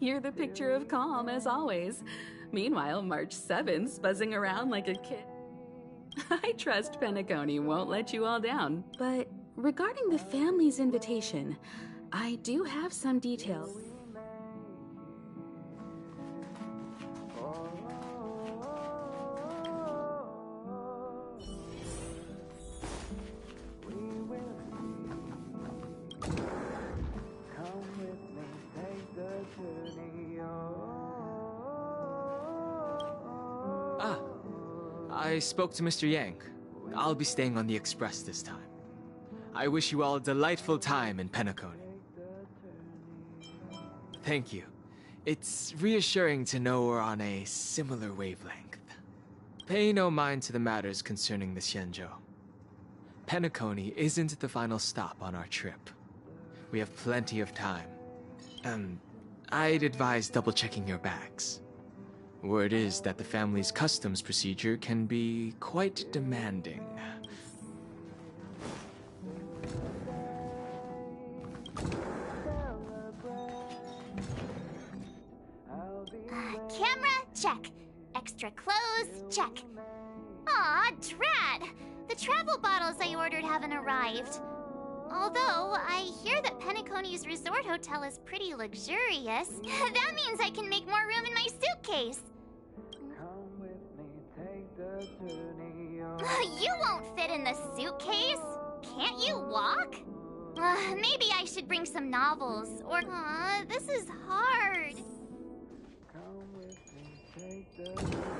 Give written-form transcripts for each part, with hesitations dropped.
You're the picture of calm, as always. Meanwhile, March 7th's buzzing around like a kid. I trust Pencony won't let you all down. But regarding the family's invitation, I do have some details. I spoke to Mr. Yang. I'll be staying on the express this time. I wish you all a delightful time in Pencony. Thank you. It's reassuring to know we're on a similar wavelength. Pay no mind to the matters concerning the Xianzhou. Pencony isn't the final stop on our trip. We have plenty of time. I'd advise double-checking your bags. Word is that the family's customs procedure can be quite demanding. Camera, check. Extra clothes, check. Aw, drat! The travel bottles I ordered haven't arrived. Although, I hear that Pencony's resort hotel is pretty luxurious. That means I can make more room in my suitcase. You won't fit in the suitcase. Can't you walk? Maybe I should bring some novels, or... this is hard. Come with me, take the journey.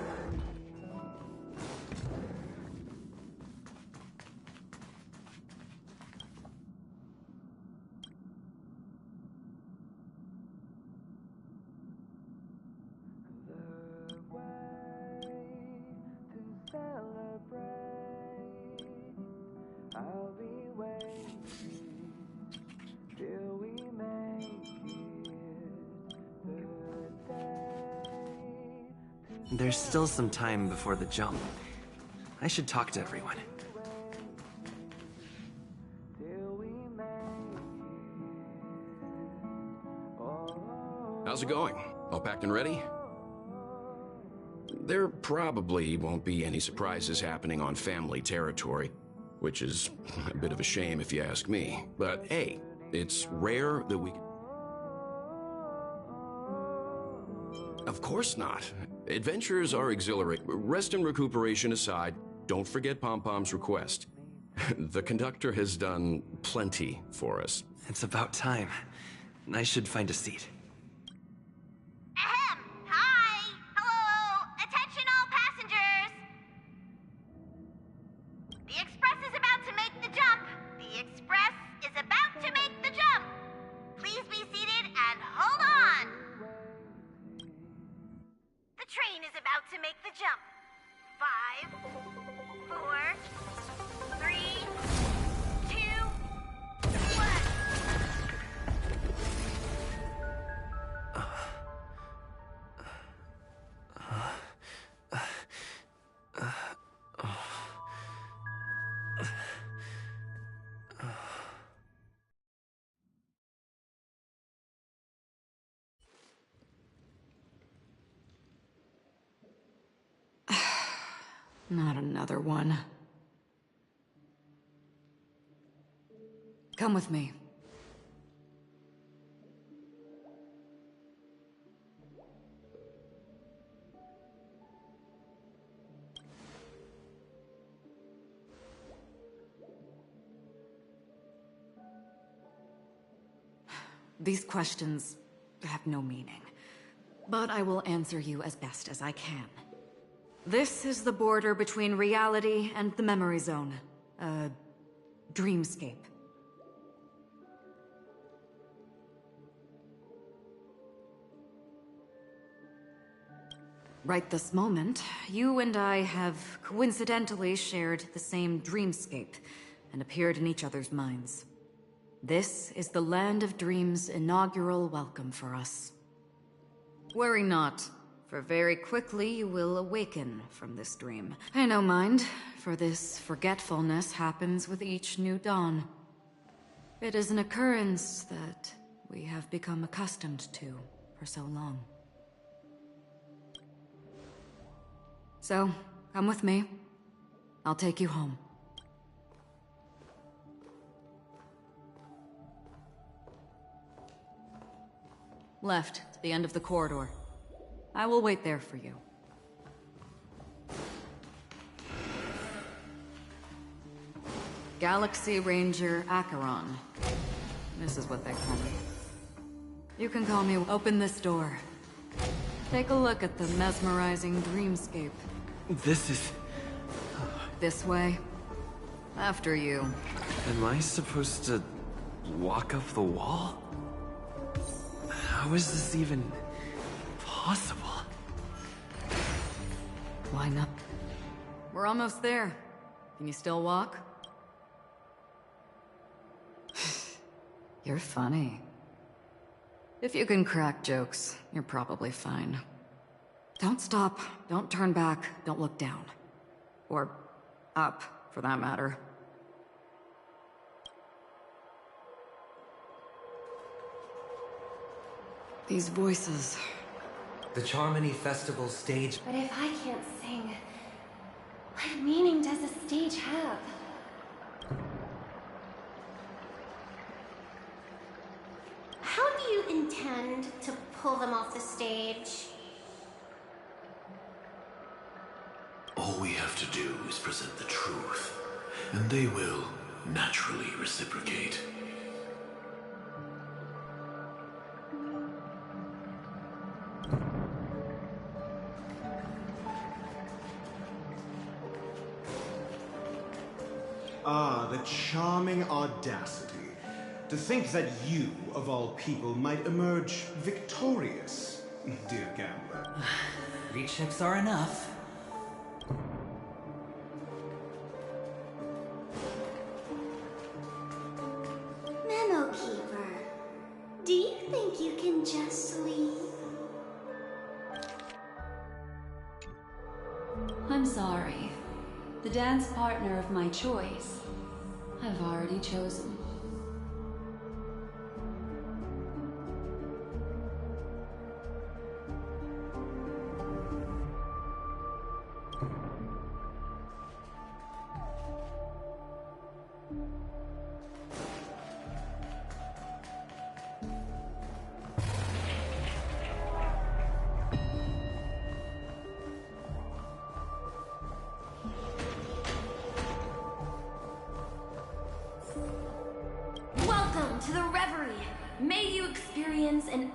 There's still some time before the jump. I should talk to everyone. How's it going? All packed and ready? There probably won't be any surprises happening on family territory, which is a bit of a shame if you ask me. But hey, it's rare that we... Of course not. Adventures are exhilarating. Rest and recuperation aside, don't forget Pom-Pom's request. The conductor has done plenty for us. It's about time. I should find a seat. Ahem! Hi! Hello! Attention all passengers! The express is about to make the jump! The express is about to make the jump! Please be seated and hold on! The train is about to make the jump. 5, 4, 3, 2, 1. Not another one. Come with me. These questions have no meaning, but I will answer you as best as I can. This is the border between reality and the memory zone. A dreamscape. Right this moment, you and I have coincidentally shared the same dreamscape and appeared in each other's minds. This is the Land of Dreams' inaugural welcome for us. Worry not, for very quickly you will awaken from this dream. Pay no mind, for this forgetfulness happens with each new dawn. It is an occurrence that we have become accustomed to. for so long. So, come with me. I'll take you home. Left, to the end of the corridor. I will wait there for you. Galaxy Ranger Acheron. This is what they call me. You can call me. Open this door. Take a look at the mesmerizing dreamscape. This is... This way. After you. Am I supposed to walk up the wall? How is this even possible? Why not? We're almost there. Can you still walk? You're funny. If you can crack jokes, you're probably fine. Don't stop, don't turn back, don't look down. Or up, for that matter. These voices. The Charmony Festival stage. But if I can't sing, what meaning does a stage have? How do you intend to pull them off the stage? All we have to do is present the truth, and they will naturally reciprocate. Ah, the charming audacity. To think that you, of all people, might emerge victorious, dear gambler. Rechecks are enough. Memo Keeper, do you think you can just leave? I'm sorry. The dance partner of my choice, I've already chosen. Welcome to the Reverie! May you experience an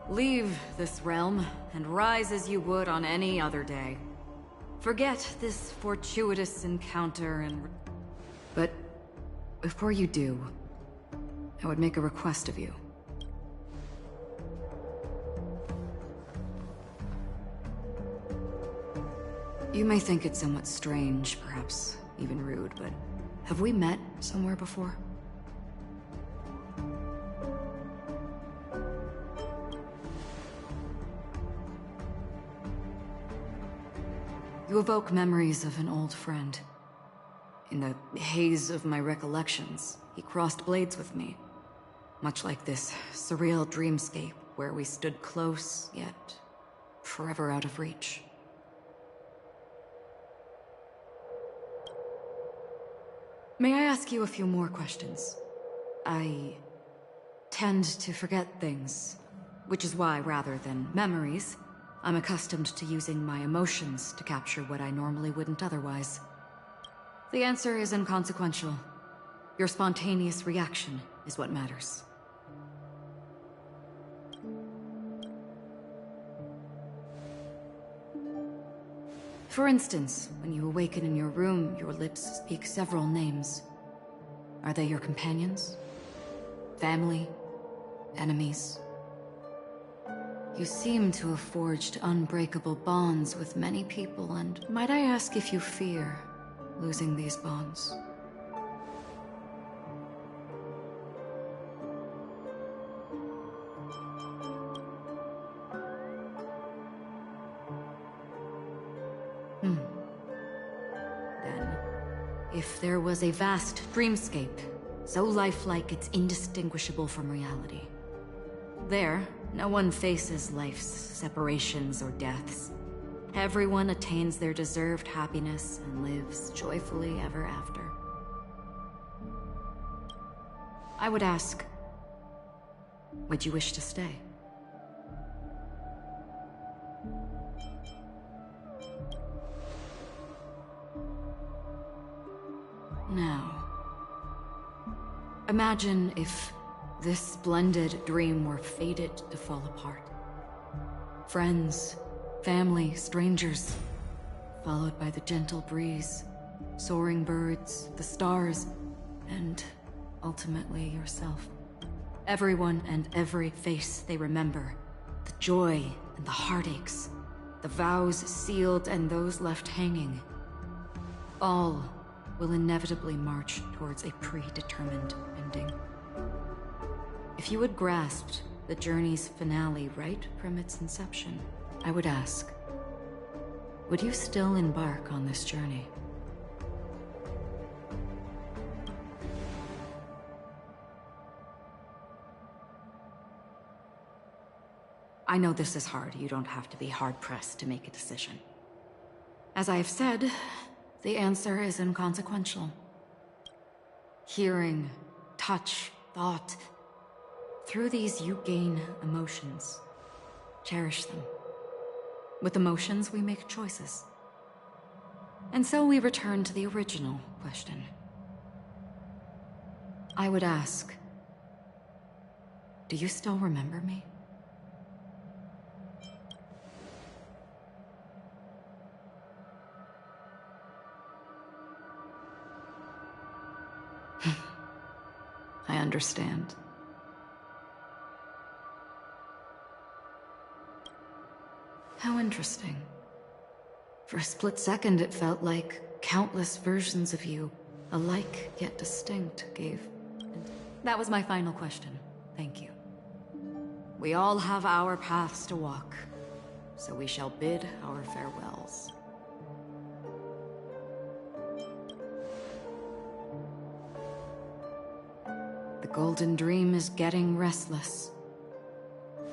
Leave this realm, and rise as you would on any other day. Forget this fortuitous encounter and... But before you do, I would make a request of you. You may think it somewhat strange, perhaps even rude, but have we met somewhere before? You evoke memories of an old friend. In the haze of my recollections, he crossed blades with me. Much like this surreal dreamscape where we stood close, yet forever out of reach. May I ask you a few more questions? I tend to forget things, which is why, rather than memories, I'm accustomed to using my emotions to capture what I normally wouldn't otherwise. The answer is inconsequential. Your spontaneous reaction is what matters. For instance, when you awaken in your room, your lips speak several names. Are they your companions? Family? Enemies? You seem to have forged unbreakable bonds with many people, and might I ask if you fear losing these bonds? Then, if there was a vast dreamscape, so lifelike it's indistinguishable from reality, There, no one faces life's separations or deaths. Everyone attains their deserved happiness and lives joyfully ever after. I would ask, would you wish to stay? Now, imagine if this splendid dream were fated to fall apart. Friends, family, strangers, followed by the gentle breeze, soaring birds, the stars, and ultimately yourself. Everyone and every face they remember, the joy and the heartaches, the vows sealed and those left hanging, all will inevitably march towards a predetermined ending. If you had grasped the journey's finale right from its inception, I would ask, would you still embark on this journey? I know this is hard. You don't have to be hard-pressed to make a decision. As I have said, the answer is inconsequential. Hearing, touch, thought. Through these you gain emotions. Cherish them. With emotions, we make choices. And so we return to the original question. I would ask, do you still remember me? I understand. How interesting. For a split second, it felt like countless versions of you, alike yet distinct, gave. That was my final question. Thank you. We all have our paths to walk, so we shall bid our farewells. The Golden Dream is getting restless.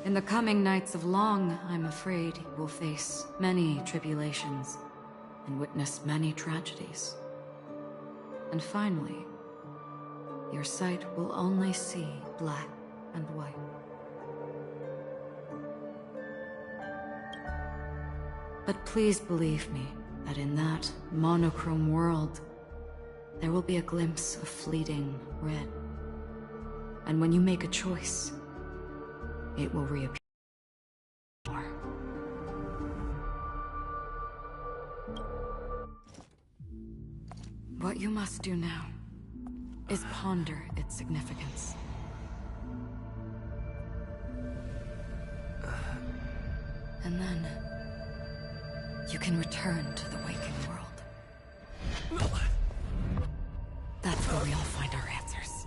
In the coming nights of Long, I'm afraid you will face many tribulations and witness many tragedies. And finally, your sight will only see black and white. But please believe me that in that monochrome world, there will be a glimpse of fleeting red. And when you make a choice, it will reappear. What you must do now is ponder its significance. And then you can return to the waking world. That's where we all find our answers.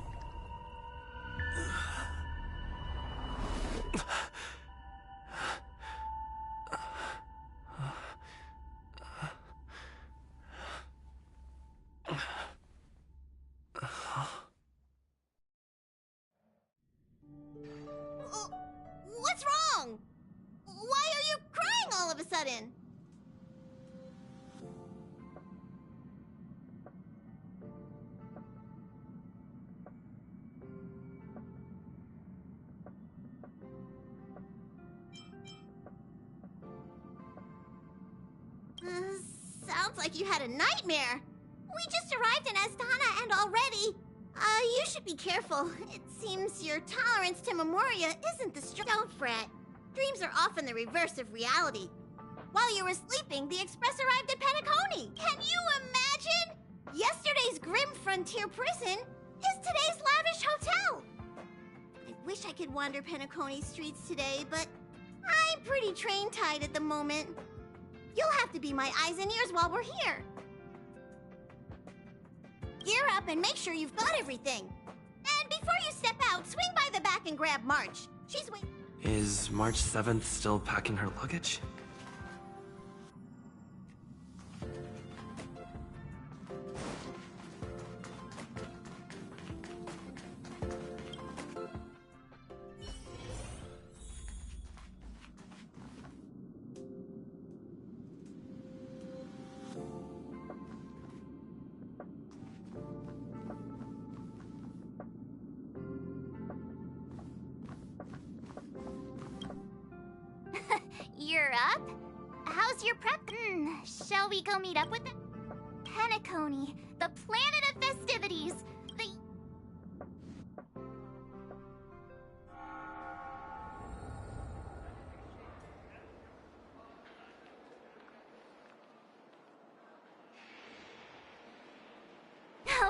What's wrong? Why are you crying all of a sudden? Sounds like you had a nightmare. We just arrived in Astana and already... you should be careful. It seems your tolerance to Memoria isn't the strong. Don't fret. Dreams are often the reverse of reality. While you were sleeping, the Express arrived at Pencony. Can you imagine? Yesterday's grim frontier prison is today's lavish hotel. I wish I could wander Pencony streets today, but I'm pretty train-tied at the moment. You'll have to be my eyes and ears while we're here. Gear up and make sure you've got everything. And before you step out, swing by the back and grab March. She's waiting. Is March 7th still packing her luggage? up? How's your prep? Shall we go meet up with them? Pencony, the planet of festivities.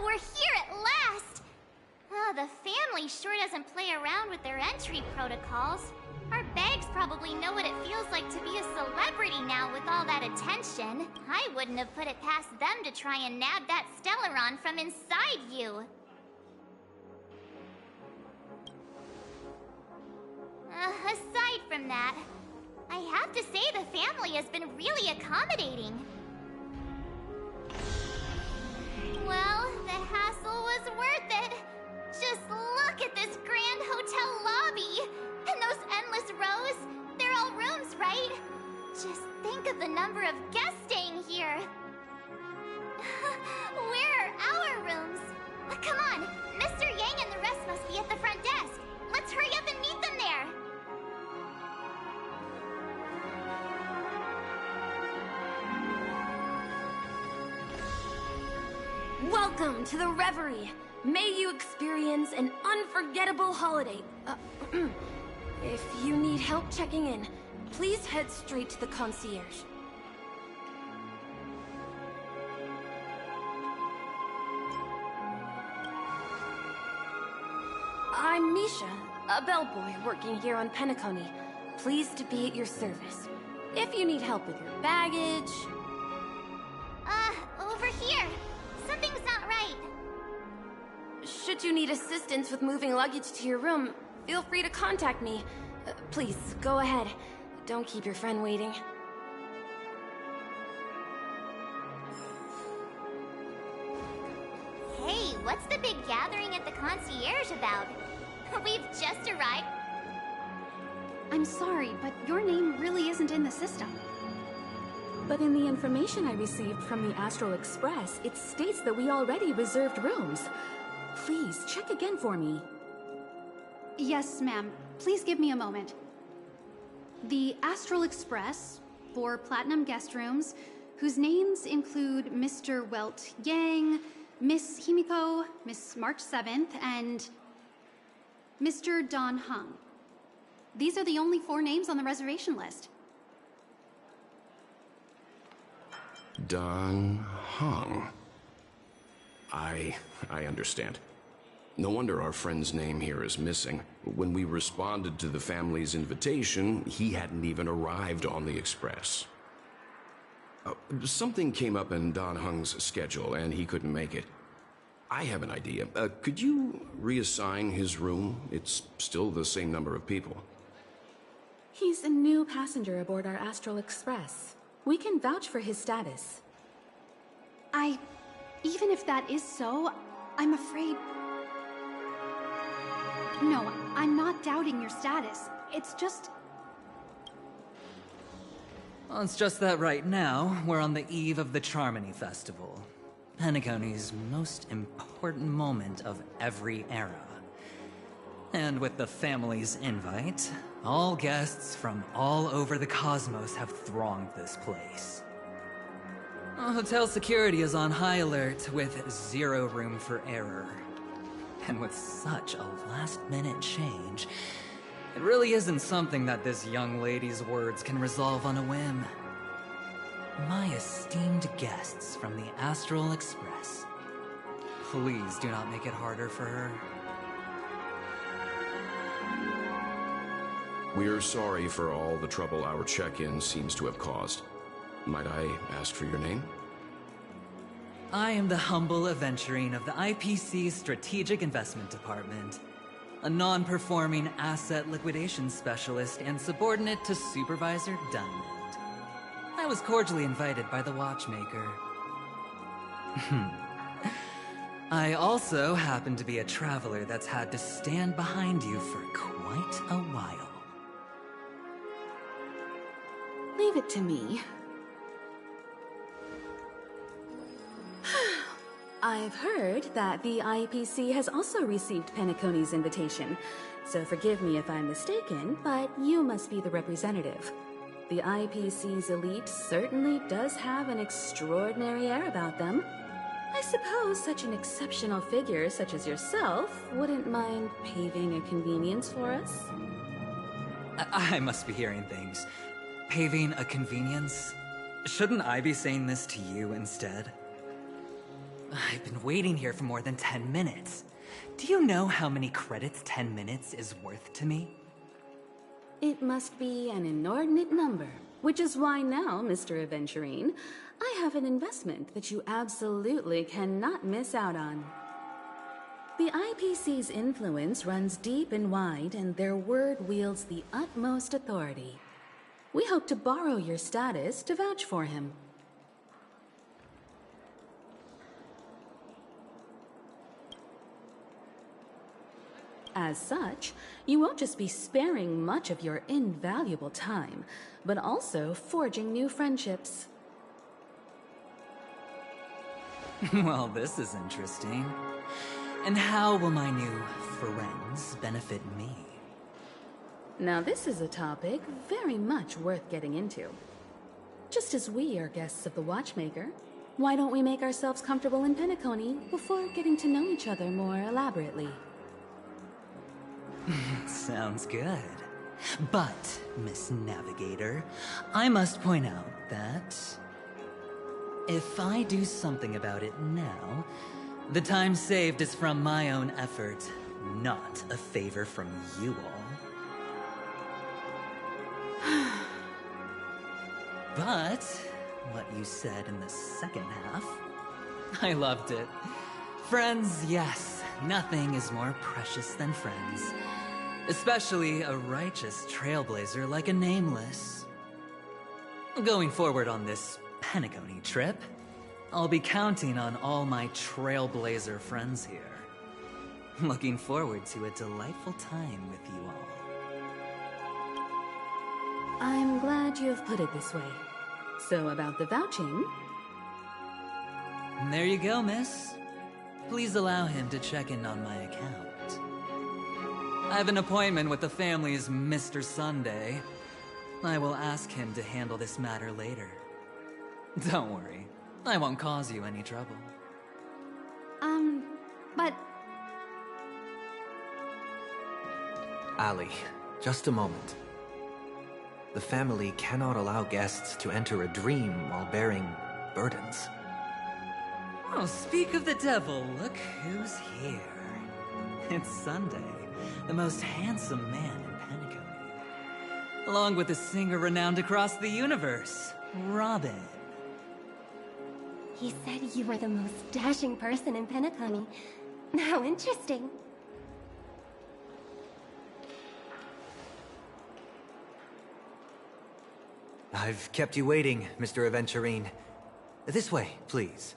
We're here at last! Oh, the family sure doesn't play around with their entry protocols. Our bags probably know what it feels like to be a celebrity now with all that attention. I wouldn't have put it past them to try and nab that Stellaron from inside you. Aside from that, I have to say the family has been really accommodating. Well, the hassle was worth it. Just look at this grand hotel lobby. And those endless rows. They're all rooms, right? Just think of the number of guests staying here. Where are our rooms? Come on, Mr. Yang and the rest must be at the front desk. Let's hurry up and meet them there. Welcome to the Reverie. May you experience an unforgettable holiday. If you need help checking in, please head straight to the concierge. I'm Misha, a bellboy working here on Pencony. Pleased to be at your service. If you need help with your baggage... Over here. Something's not right. Should you need assistance with moving luggage to your room, feel free to contact me. Please, go ahead. Don't keep your friend waiting. Hey, what's the big gathering at the concierge about? We've just arrived. I'm sorry, but your name really isn't in the system. But in the information I received from the Astral Express, it states that we already reserved rooms. Please, check again for me. Yes, ma'am. Please give me a moment. The Astral Express, for Platinum guest rooms, whose names include Mr. Welt Yang, Miss Himiko, Miss March 7th, and Mr. Don Hung. These are the only 4 names on the reservation list. Don Hung. I understand. No wonder our friend's name here is missing. When we responded to the family's invitation, he hadn't even arrived on the express. Something came up in Don Hung's schedule, and he couldn't make it. I have an idea. Could you reassign his room? It's still the same number of people. He's a new passenger aboard our Astral Express. We can vouch for his status. Even if that is so, I'm afraid... No, I'm not doubting your status. It's just... Well, it's just that right now, we're on the eve of the Charmony Festival. Pencony's most important moment of every era. And with the family's invite, all guests from all over the cosmos have thronged this place. Hotel security is on high alert with 0 room for error. And with such a last-minute change, it really isn't something that this young lady's words can resolve on a whim. My esteemed guests from the Astral Express, please do not make it harder for her. We're sorry for all the trouble our check-in seems to have caused. Might I ask for your name? I am the humble aventurine of the IPC Strategic Investment Department, a non-performing asset liquidation specialist and subordinate to Supervisor Diamond. I was cordially invited by the watchmaker. I also happen to be a traveler that's had to stand behind you for quite a while. Leave it to me. I've heard that the IPC has also received Pencony's invitation, so forgive me if I'm mistaken, but you must be the representative. The IPC's elite certainly does have an extraordinary air about them. I suppose such an exceptional figure such as yourself wouldn't mind paving a convenience for us? I must be hearing things. Paving a convenience? Shouldn't I be saying this to you instead? I've been waiting here for more than 10 minutes. Do you know how many credits 10 minutes is worth to me? It must be an inordinate number, which is why now, Mr. Aventurine, I have an investment that you absolutely cannot miss out on. The IPC's influence runs deep and wide, and their word wields the utmost authority. We hope to borrow your status to vouch for him. As such, you won't just be sparing much of your invaluable time, but also forging new friendships. Well, this is interesting. And how will my new friends benefit me? Now this is a topic very much worth getting into. Just as we are guests of the Watchmaker, why don't we make ourselves comfortable in Pencony before getting to know each other more elaborately? Sounds good. But, Miss Navigator, I must point out that if I do something about it now, the time saved is from my own effort, not a favor from you all. But, what you said in the second half, I loved it. Friends, yes, nothing is more precious than friends. Especially a righteous trailblazer like a Nameless. Going forward on this Pencony trip, I'll be counting on all my trailblazer friends here. Looking forward to a delightful time with you all. I'm glad you have put it this way. So about the vouching... There you go, miss. Please allow him to check in on my account. I have an appointment with the family's Mr. Sunday. I will ask him to handle this matter later. Don't worry, I won't cause you any trouble. But... Ali, just a moment. The family cannot allow guests to enter a dream while bearing burdens. Oh, speak of the devil, look who's here. It's Sunday, the most handsome man in Pencony. Along with a singer renowned across the universe, Robin. He said you were the most dashing person in Pencony. How interesting. I've kept you waiting, Mr. Aventurine. This way, please.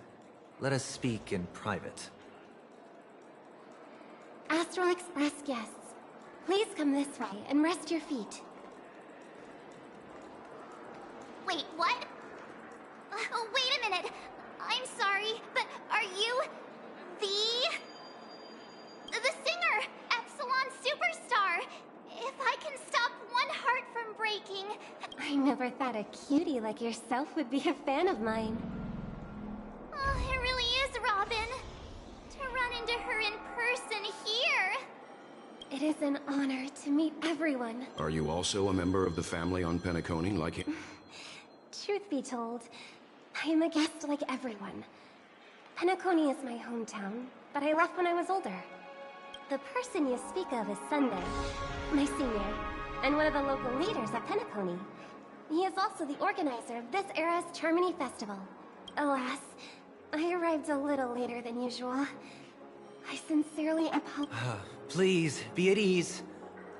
Let us speak in private. Astral Express guests, please come this way and rest your feet. Wait, what? Oh, wait a minute. I'm sorry, but are you the singer, Epsilon Superstar? If I can stop one heart from breaking... I never thought a cutie like yourself would be a fan of mine. Oh, it really is, Robin. To run into her in person here. It is an honor to meet everyone. Are you also a member of the family on Pencony, like him? Truth be told, I am a guest like everyone. Pencony is my hometown, but I left when I was older. The person you speak of is Sunday, my senior, and one of the local leaders at Pencony. He is also the organizer of this era's Charmony Festival. Alas, I arrived a little later than usual. I sincerely apologize. Please, be at ease.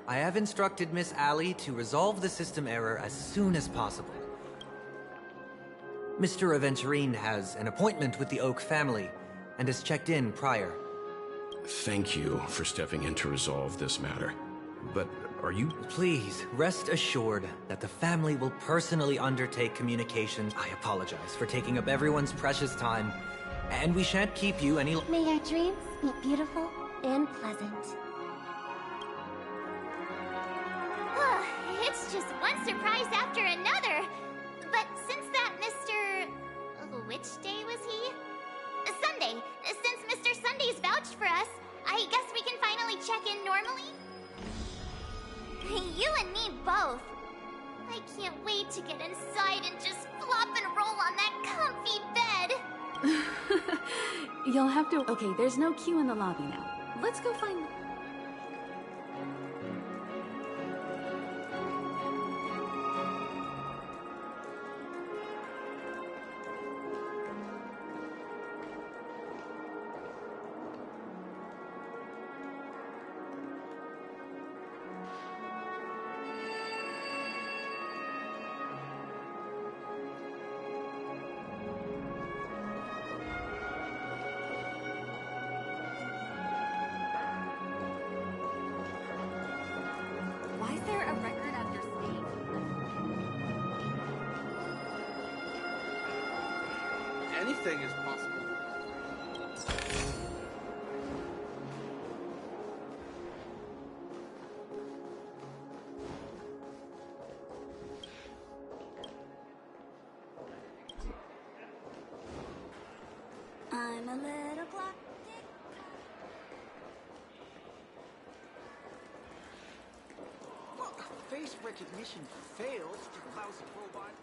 I have instructed Miss Ali to resolve the system error as soon as possible. Mr. Aventurine has an appointment with the Oak family, and has checked in prior. Thank you for stepping in to resolve this matter. But are you... Please, rest assured that the family will personally undertake communications. I apologize for taking up everyone's precious time, and we shan't keep you any... May your dreams be beautiful and pleasant. It's just one surprise after another. to get inside and just flop and roll on that comfy bed. You'll have to... Okay, there's no queue in the lobby now. Let's go find... Why is there a record on your stage? Anything is possible. I'm a little clock. Face recognition fails to lousy robot.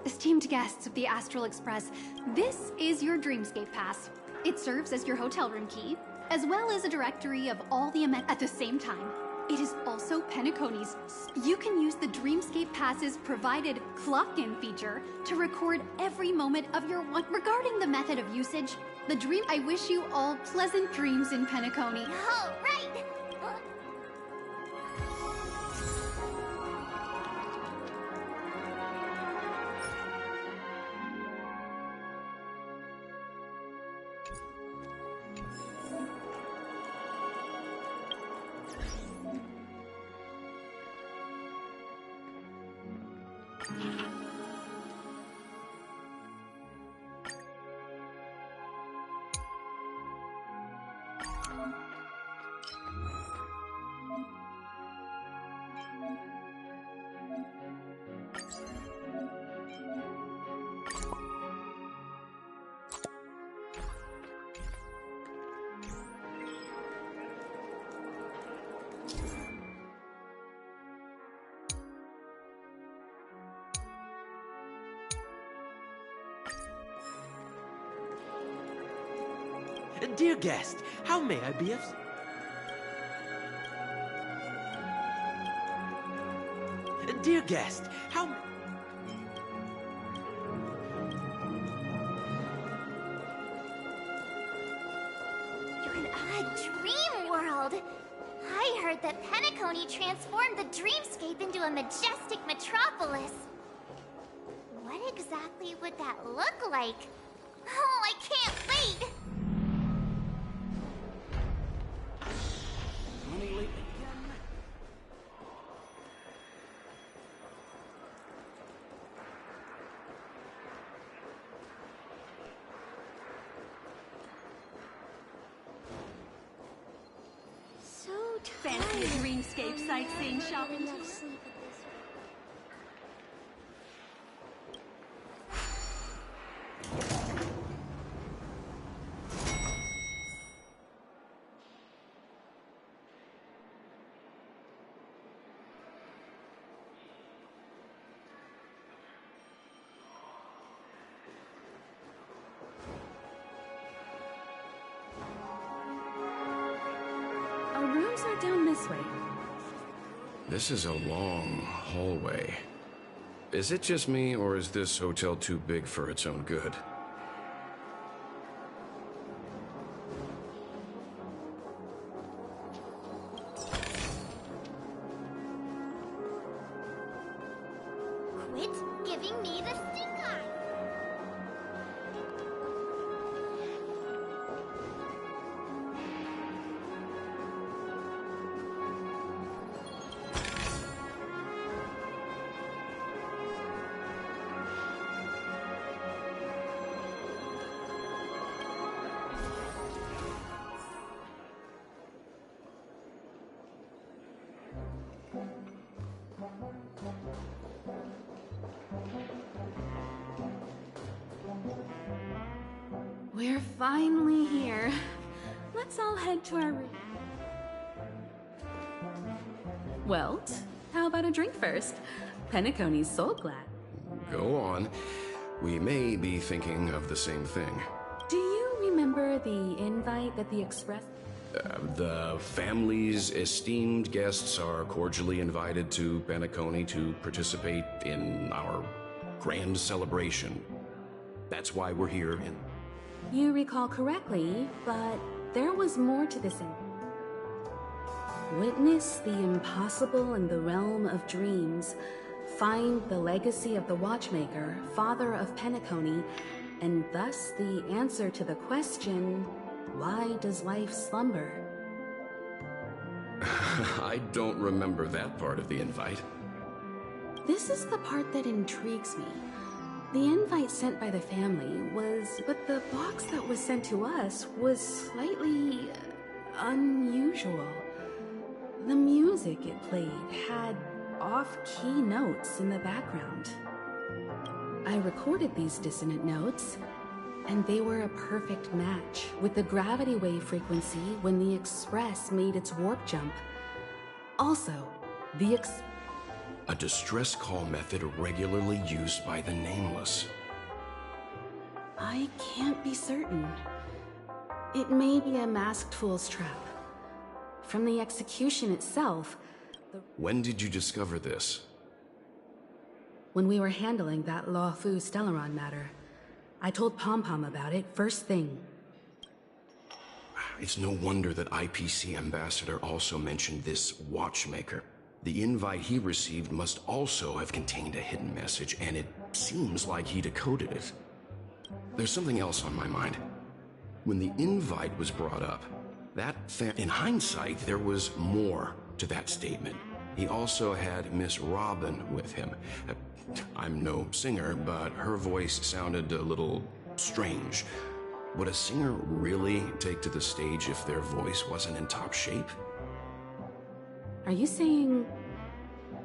Esteemed guests of the Astral Express, this is your Dreamscape Pass. It serves as your hotel room key, as well as a directory of all the amenities at the same time. It is also Pencony's. You can use the Dreamscape Pass's provided clock-in feature to record every moment of your one. Regarding the method of usage, I wish you all pleasant dreams in Pencony. All right. Dear guest, how may I be of... Dear guest, how... You're in a dream world. I heard that Pencony transformed the dreamscape into a majestic metropolis. What exactly would that look like? Oh, I can't wait! Running late again? So Fancy a dreamscape sightseeing shopping tour? Our rooms are down this way. This is a long hallway. Is it just me, or is this hotel too big for its own good? Quit giving me the stink eye! We're finally here. Let's all head to our room. Well, how about a drink first? Pencony's soul glad. Go on. We may be thinking of the same thing. Do you remember the invite that the Express... The family's esteemed guests are cordially invited to Pencony to participate in our grand celebration. That's why we're here in... You recall correctly, but there was more to this Witness the impossible in the realm of dreams. Find the legacy of the Watchmaker, father of Pencony, and thus the answer to the question, why does life slumber? I don't remember that part of the invite. This is the part that intrigues me. The invite sent by the family was, but the box that was sent to us was slightly unusual. The music it played had off-key notes in the background. I recorded these dissonant notes, and they were a perfect match with the gravity wave frequency when the Express made its warp jump. Also, a distress call method regularly used by the Nameless. I can't be certain. It may be a masked fool's trap. From the execution itself, When did you discover this? when we were handling that Law Fu Stellaron matter, I told Pom Pom about it first thing. It's no wonder that IPC Ambassador also mentioned this Watchmaker. The invite he received must also have contained a hidden message, and it seems like he decoded it. There's something else on my mind. When the invite was brought up, in hindsight, there was more to that statement. He also had Miss Robin with him. I'm no singer, but her voice sounded a little strange. Would a singer really take to the stage if their voice wasn't in top shape? Are you saying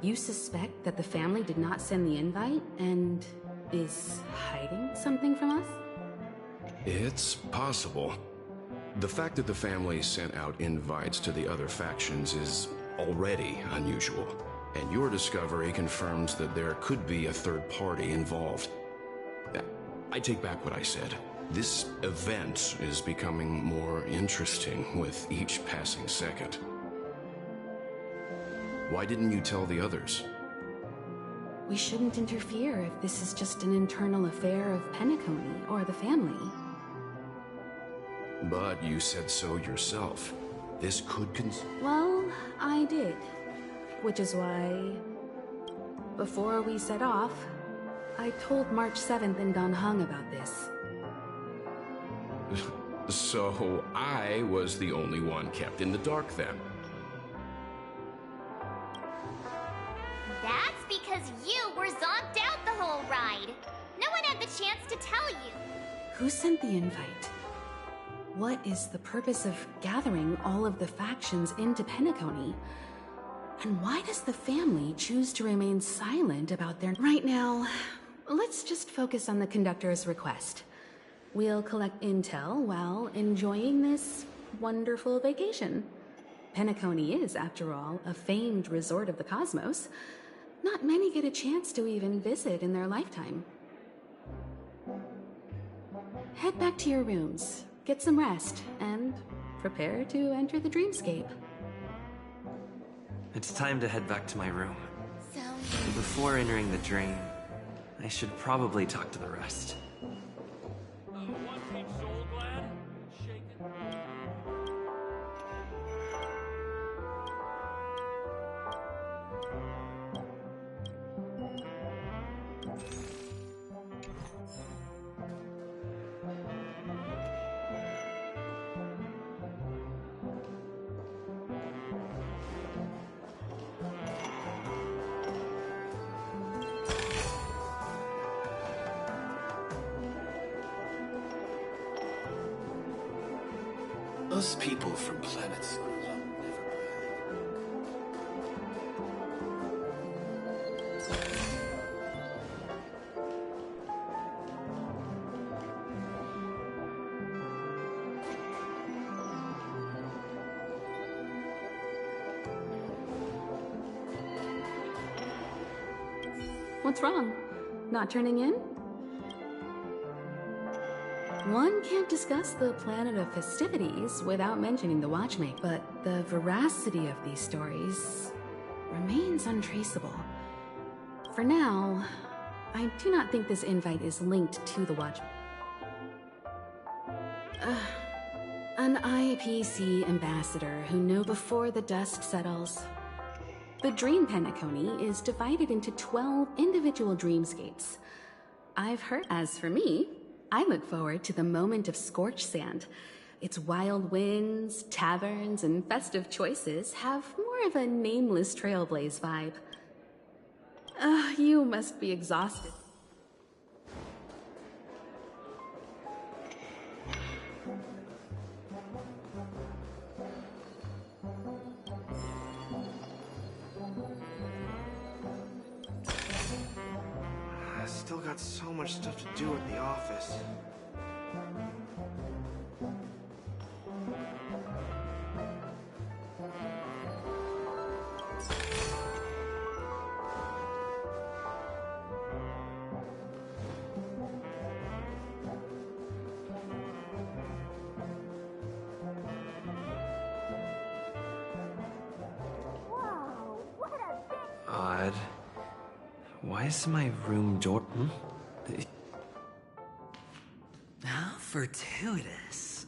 you suspect that the family did not send the invite and is hiding something from us? It's possible. The fact that the family sent out invites to the other factions is already unusual, and your discovery confirms that there could be a third party involved. I take back what I said. This event is becoming more interesting with each passing second. Why didn't you tell the others? We shouldn't interfere if this is just an internal affair of Pencony or the family. But you said so yourself. This could Well, I did. Which is why, before we set off, I told March 7th in Don Hung about this. So I was the only one kept in the dark then. That's because you were zonked out the whole ride. No one had the chance to tell you. Who sent the invite? What is the purpose of gathering all of the factions into Pencony? And why does the family choose to remain silent about their... Right now, let's just focus on the conductor's request. We'll collect intel while enjoying this wonderful vacation. Pencony is, after all, a famed resort of the cosmos. Not many get a chance to even visit in their lifetime. Head back to your rooms. Get some rest, and prepare to enter the dreamscape. It's time to head back to my room. Before entering the drain, I should probably talk to the rest. Us people from Planet Screw Up never What's wrong? Not turning in? One can't discuss the planet of festivities without mentioning the watchmaker, but the veracity of these stories remains untraceable. For now, I do not think this invite is linked to the watchmaker. An IPC ambassador who knew before the dust settles. The dream Pencony is divided into 12 individual dreamscapes. I've heard. As for me, I look forward to the moment of scorched sand. Its wild winds, taverns, and festive choices have more of a nameless trailblaze vibe. You must be exhausted. I still got so much stuff to do at the office. Odd. Why is my room door... How fortuitous.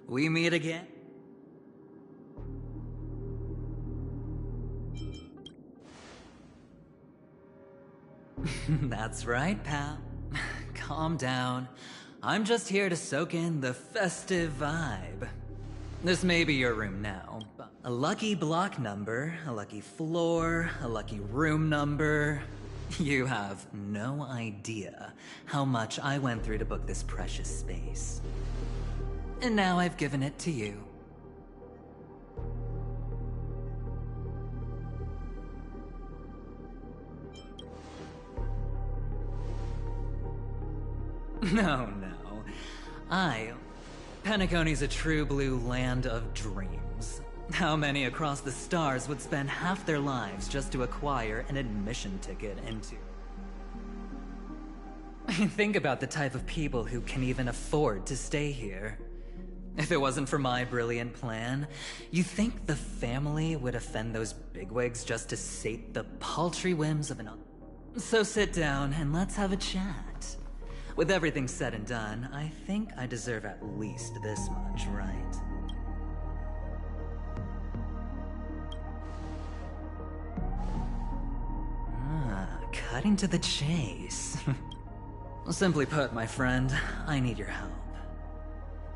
We meet again? That's right, pal. Calm down. I'm just here to soak in the festive vibe. This may be your room now, but a lucky block number, a lucky floor, a lucky room number. You have no idea how much I went through to book this precious space. And now I've given it to you. No. Pencony's a true blue land of dreams. How many across the stars would spend half their lives just to acquire an admission ticket into? Think about the type of people who can even afford to stay here. If it wasn't for my brilliant plan, you think the family would offend those bigwigs just to sate the paltry whims of an... So sit down and let's have a chat. With everything said and done, I think I deserve at least this much, right? Cutting to the chase. Simply put, my friend, I need your help.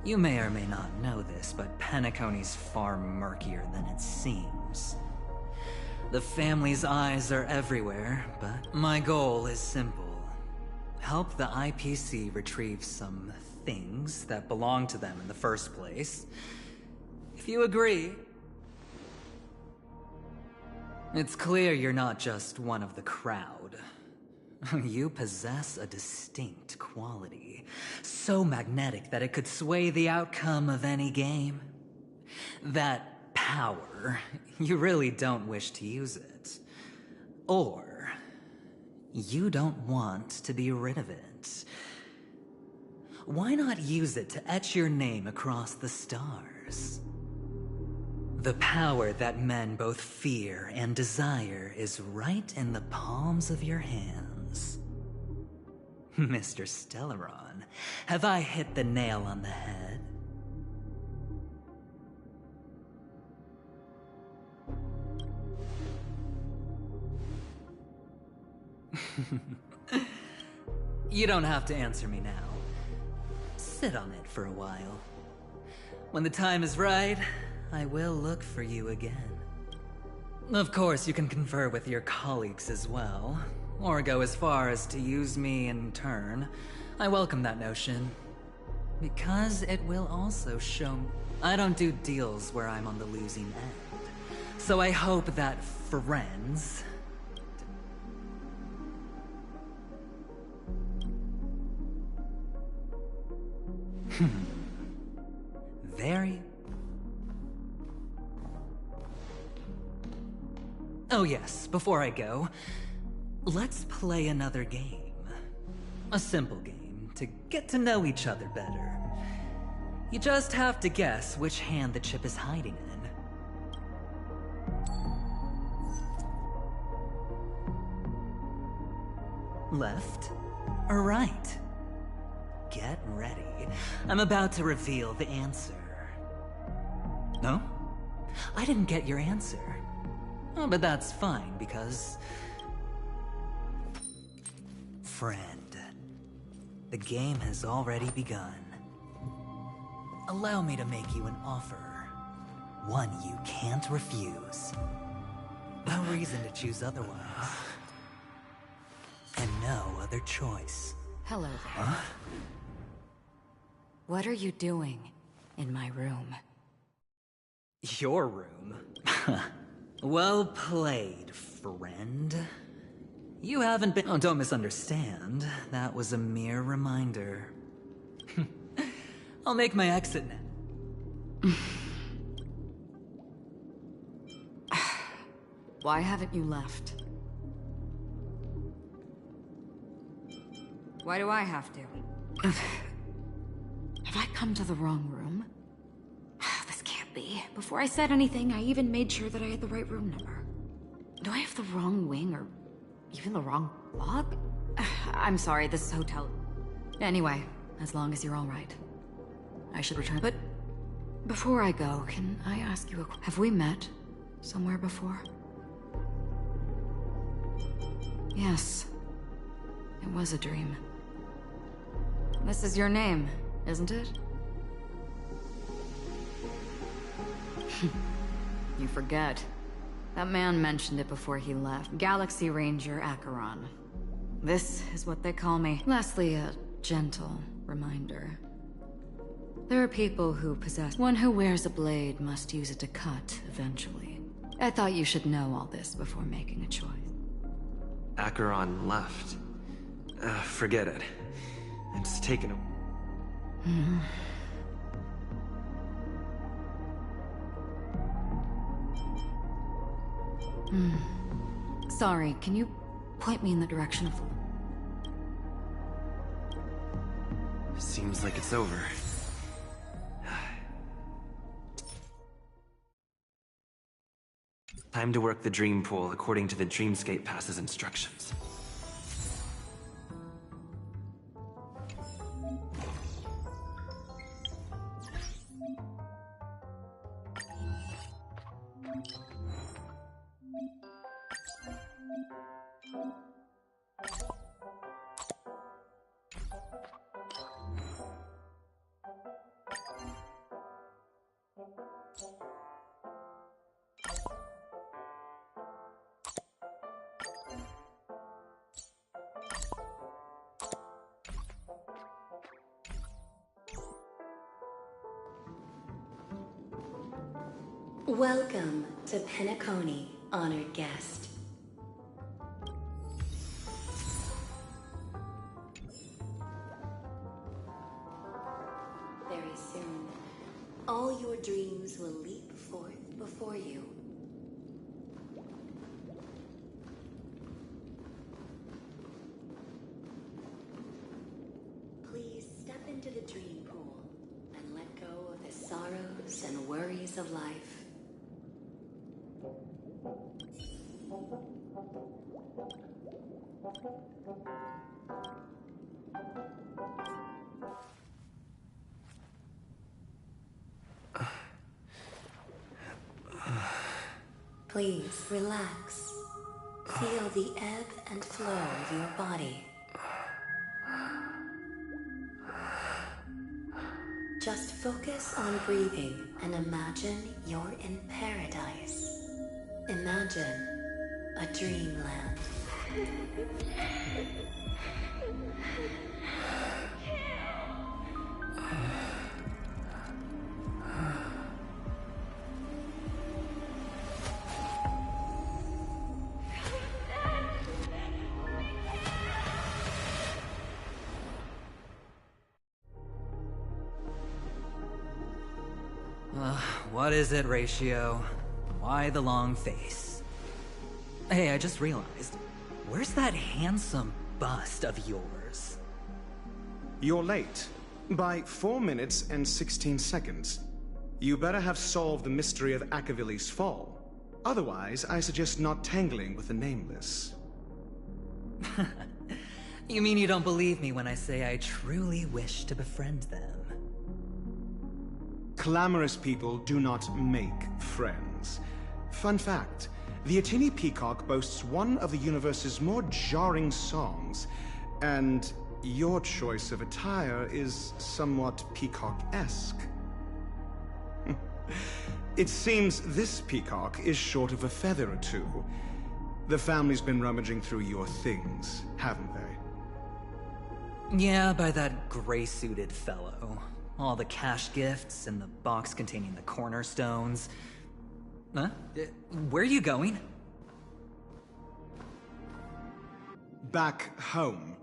You may or may not know this, but Pencony's far murkier than it seems. The family's eyes are everywhere, but my goal is simple. Help the IPC retrieve some things that belong to them in the first place. If you agree... It's clear you're not just one of the crowd. You possess a distinct quality, so magnetic that it could sway the outcome of any game. That power, you really don't wish to use it. Or... you don't want to be rid of it. Why not use it to etch your name across the stars? The power that men both fear and desire is right in the palms of your hands. Mr. Stellaron, have I hit the nail on the head? You don't have to answer me now. Sit on it for a while. When the time is right, I will look for you again. Of course, you can confer with your colleagues as well, or go as far as to use me in turn. I welcome that notion, because it will also show I don't do deals where I'm on the losing end. So I hope that friends... Very... Oh yes, before I go, Let's play another game. A simple game to get to know each other better. You just have to guess which hand the chip is hiding in. Left or right? Get ready. I'm about to reveal the answer. No? I didn't get your answer. Oh, but that's fine, because... Friend, the game has already begun. Allow me to make you an offer. One you can't refuse. No reason to choose otherwise. And no other choice. Hello there. Huh? What are you doing in my room? Your room? Well played, friend. You haven't been— Oh, don't misunderstand. That was a mere reminder. I'll make my exit now. Why haven't you left? Why do I have to? Have I come to the wrong room? This can't be. Before I said anything, I even made sure that I had the right room number. Do I have the wrong wing or even the wrong log? I'm sorry, this hotel... Anyway, as long as you're all right. I should return. But before I go, can I ask you a... Have we met somewhere before? Yes. It was a dream. This is your name, isn't it? You forget. That man mentioned it before he left. Galaxy Ranger Acheron. This is what they call me. Lastly, a gentle reminder. There are people who possess... One who wears a blade must use it to cut, eventually. I thought you should know all this before making a choice. Acheron left. Forget it. It's taken a... Sorry, can you point me in the direction of the... Seems like it's over. Time to work the dream pool according to the Dreamscape Pass's instructions. Welcome to Pencony, honored guest. Very soon, all your dreams will leap forth before you. Please step into the dream pool and let go of the sorrows and worries of life. Please relax. Feel the ebb and flow of your body. Just focus on breathing and imagine you're in paradise. Imagine a dreamland. What is it, Ratio? Why the long face? Hey, I just realized. Where's that handsome bust of yours? You're late. By 4 minutes and 16 seconds. You better have solved the mystery of Akavili's fall. Otherwise, I suggest not tangling with the Nameless. You mean you don't believe me when I say I truly wish to befriend them? Clamorous people do not make friends. Fun fact, the Atini Peacock boasts one of the universe's more jarring songs, and your choice of attire is somewhat peacock-esque. It seems this peacock is short of a feather or two. The family's been rummaging through your things, haven't they? Yeah, by that gray-suited fellow. All the cash gifts and the box containing the cornerstones. Huh? Where are you going? Back home.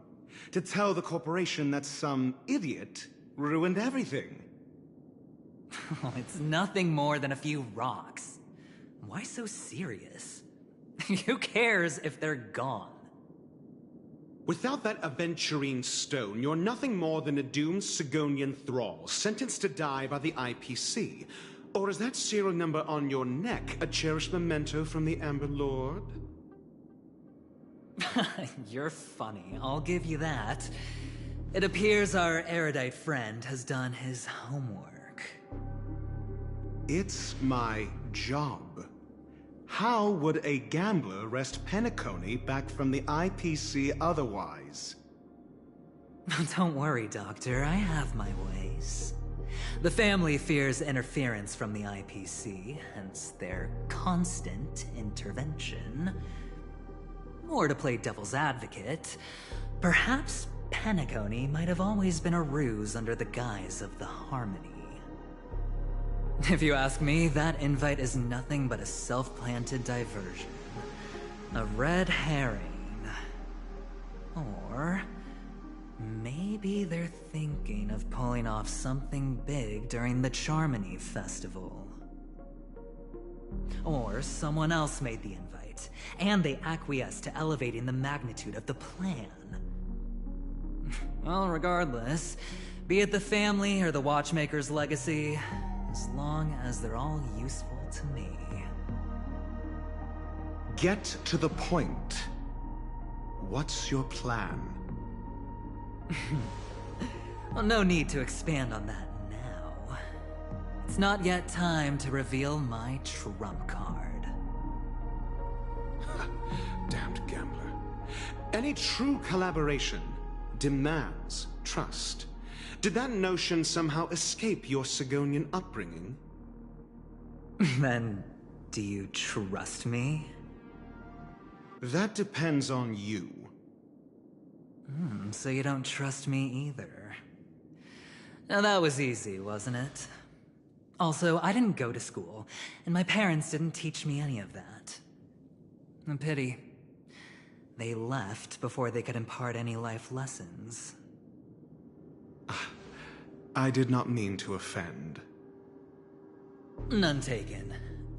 To tell the corporation that some idiot ruined everything. It's nothing more than a few rocks. Why so serious? Who cares if they're gone? Without that aventurine stone, you're nothing more than a doomed Sigonian thrall, sentenced to die by the IPC. Or is that serial number on your neck a cherished memento from the Amber Lord? You're funny, I'll give you that. It appears our erudite friend has done his homework. It's my job. How would a gambler wrest Pencony back from the IPC otherwise? Don't worry, Doctor, I have my ways. The family fears interference from the IPC, hence their constant intervention. Or to play devil's advocate, perhaps Pencony might have always been a ruse under the guise of the Harmony. If you ask me, that invite is nothing but a self-planted diversion. A red herring. Or maybe they're thinking of pulling off something big during the Charmony Festival. Or someone else made the invite, and they acquiesced to elevating the magnitude of the plan. Well, regardless, be it the family or the Watchmaker's legacy, as long as they're all useful to me. Get to the point. What's your plan? Well, no need to expand on that now. It's not yet time to reveal my trump card. Damned gambler. Any true collaboration demands trust. Did that notion somehow escape your Sigonian upbringing? Then, do you trust me? That depends on you. So you don't trust me either. Now that was easy, wasn't it? Also, I didn't go to school, and my parents didn't teach me any of that. A pity. They left before they could impart any life lessons. I did not mean to offend. None taken.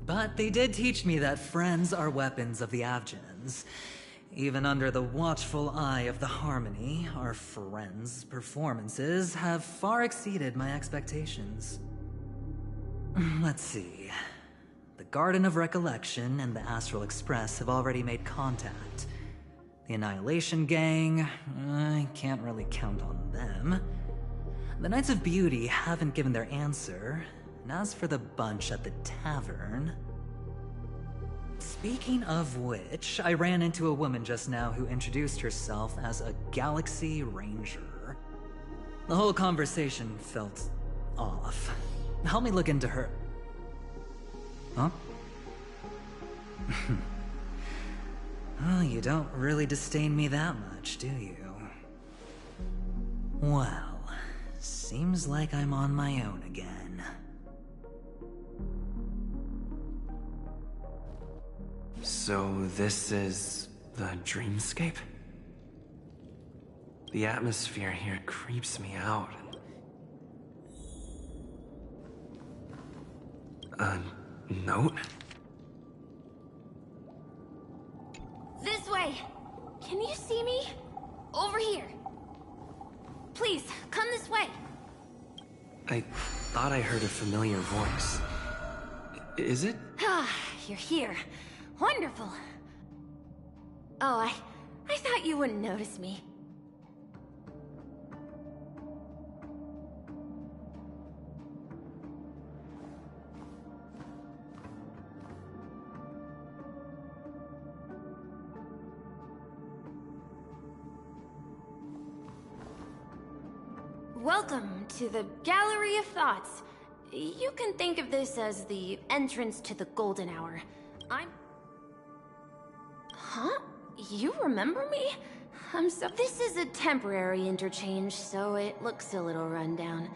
But they did teach me that friends are weapons of the Avgens. Even under the watchful eye of the Harmony, our friends' performances have far exceeded my expectations. Let's see. The Garden of Recollection and the Astral Express have already made contact. The Annihilation Gang, I can't really count on them. The Knights of Beauty haven't given their answer, and as for the bunch at the tavern... Speaking of which, I ran into a woman just now who introduced herself as a Galaxy Ranger. The whole conversation felt off. Help me look into her... Huh? Well, you don't really disdain me that much, do you? Well, seems like I'm on my own again. So this is the dreamscape? The atmosphere here creeps me out. A note? This way! I thought I heard a familiar voice. Is it? Ah, you're here. Wonderful. Oh, I thought you wouldn't notice me. Welcome to the Gallery of Thoughts. You can think of this as the entrance to the Golden Hour. Huh? You remember me? This is a temporary interchange, so it looks a little rundown.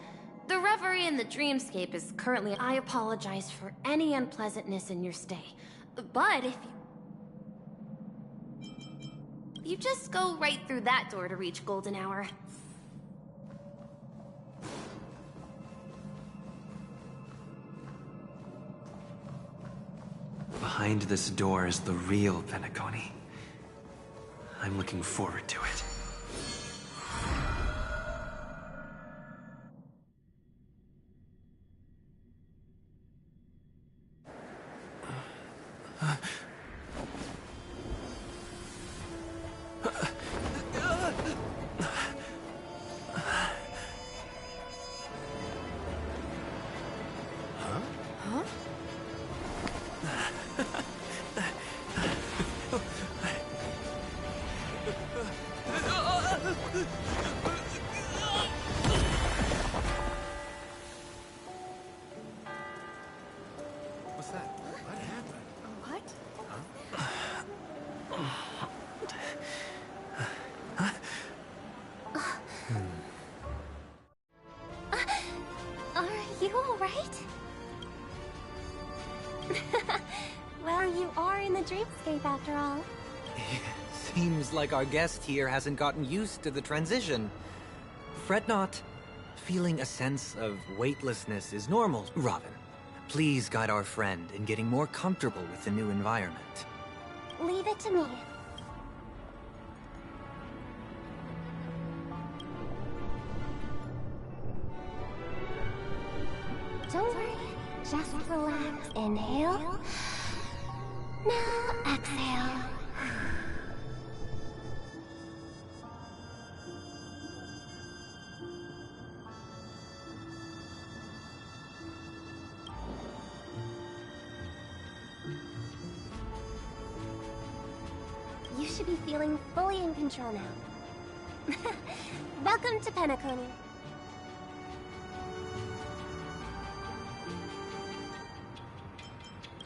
The Reverie in the Dreamscape is currently... I apologize for any unpleasantness in your stay. But if you just go right through that door to reach Golden Hour. Behind this door is the real Pencony. I'm looking forward to it. What's that? What happened? What? Are you alright? Well, you are in the dreamscape after all. Seems like our guest here hasn't gotten used to the transition. Fret not. Feeling a sense of weightlessness is normal, Robin. Please guide our friend in getting more comfortable with the new environment. Leave it to me. Don't worry. Just relax. Inhale. Now exhale. You should be feeling fully in control now. Welcome to Pencony.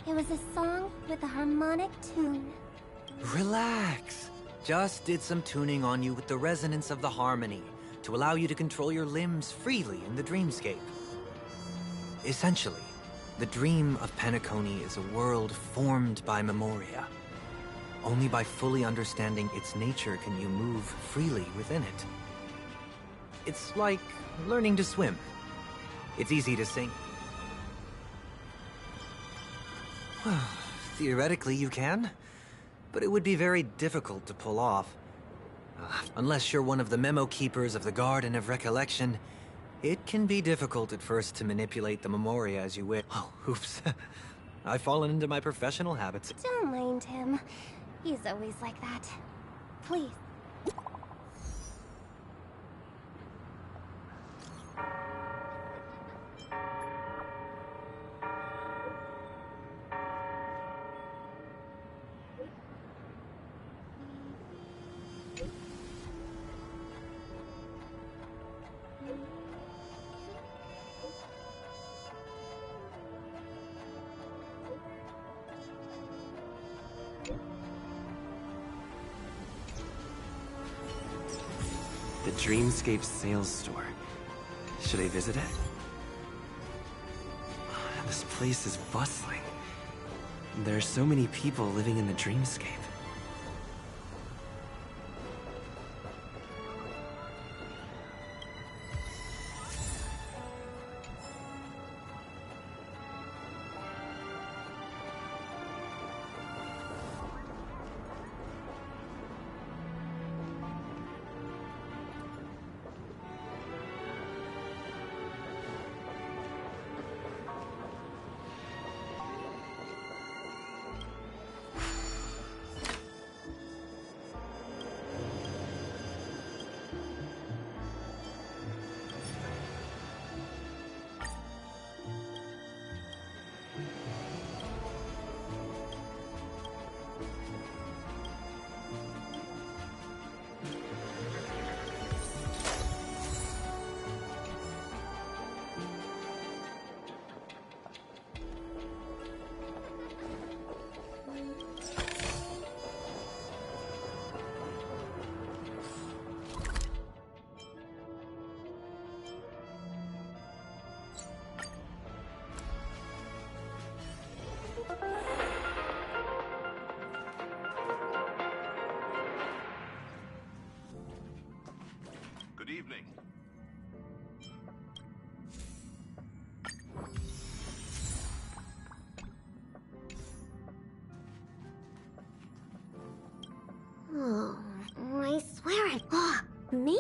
It was a song with a harmonic tune. Relax. Just did some tuning on you with the resonance of the harmony to allow you to control your limbs freely in the dreamscape. Essentially, the dream of Pencony is a world formed by memoria. Only by fully understanding its nature can you move freely within it. It's like learning to swim. It's easy to sing. Well, theoretically you can, but it would be very difficult to pull off. Unless you're one of the memo keepers of the Garden of Recollection, it can be difficult at first to manipulate the memoria as you wish. Oh, oops. I've fallen into my professional habits. Don't mind him. He's always like that. Please. The Dreamscape sales store. Should I visit it? This place is bustling. There are so many people living in the Dreamscape.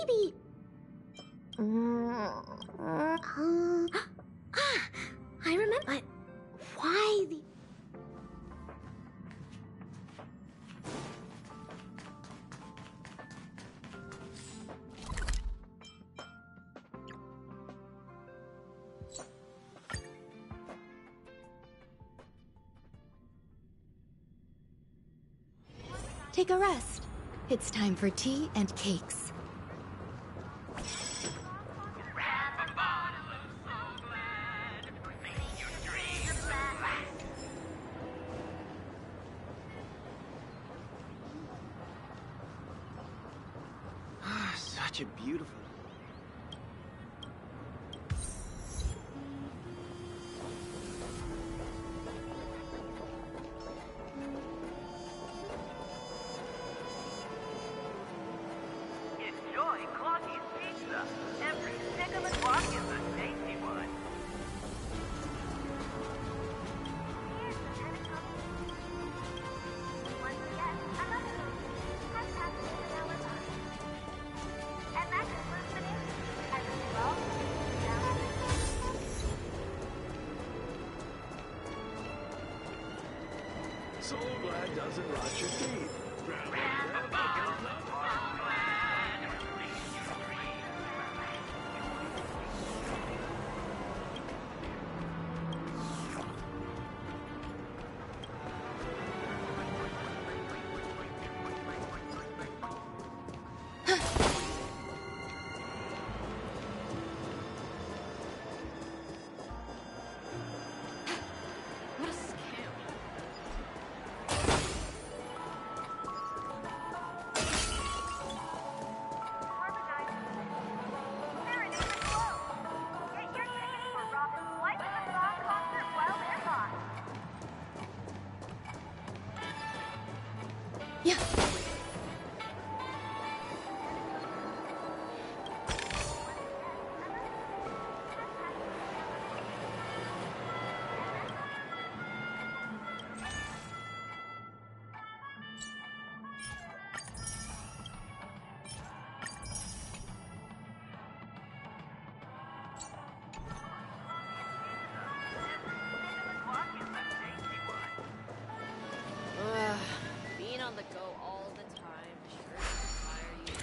maybe... I remember, but why the... Take a rest. It's time for tea and cakes. Such a beautiful... Enjoy Clocky's pizza. Every stick of the clock is a tasty one. So glad doesn't rot your teeth. What a scam. Yeah. Being on the go all the time sure does tire you.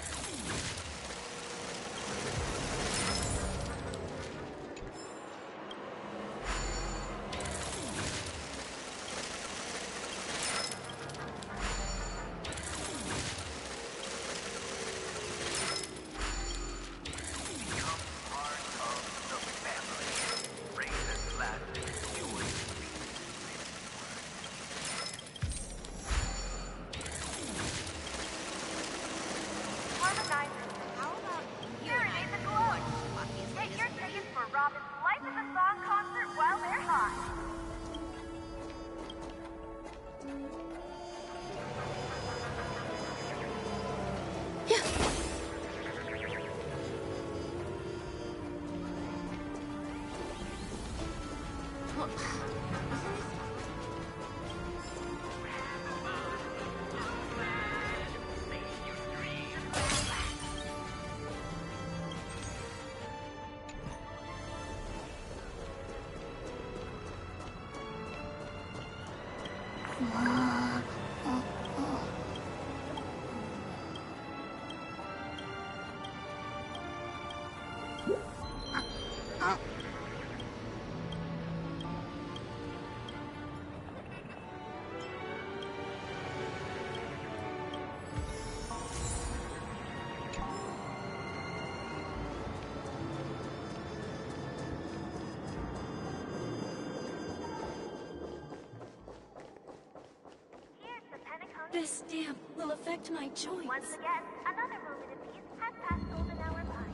This damp will affect my joints. Once again, another moment of peace has passed golden hour by.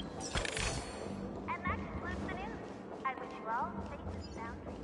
And that concludes the news. I wish you all safe and sound dreams.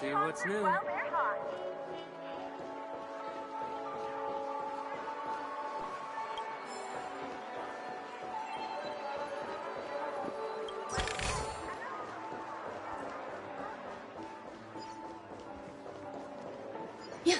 see what's new. While they're hot. Yeah.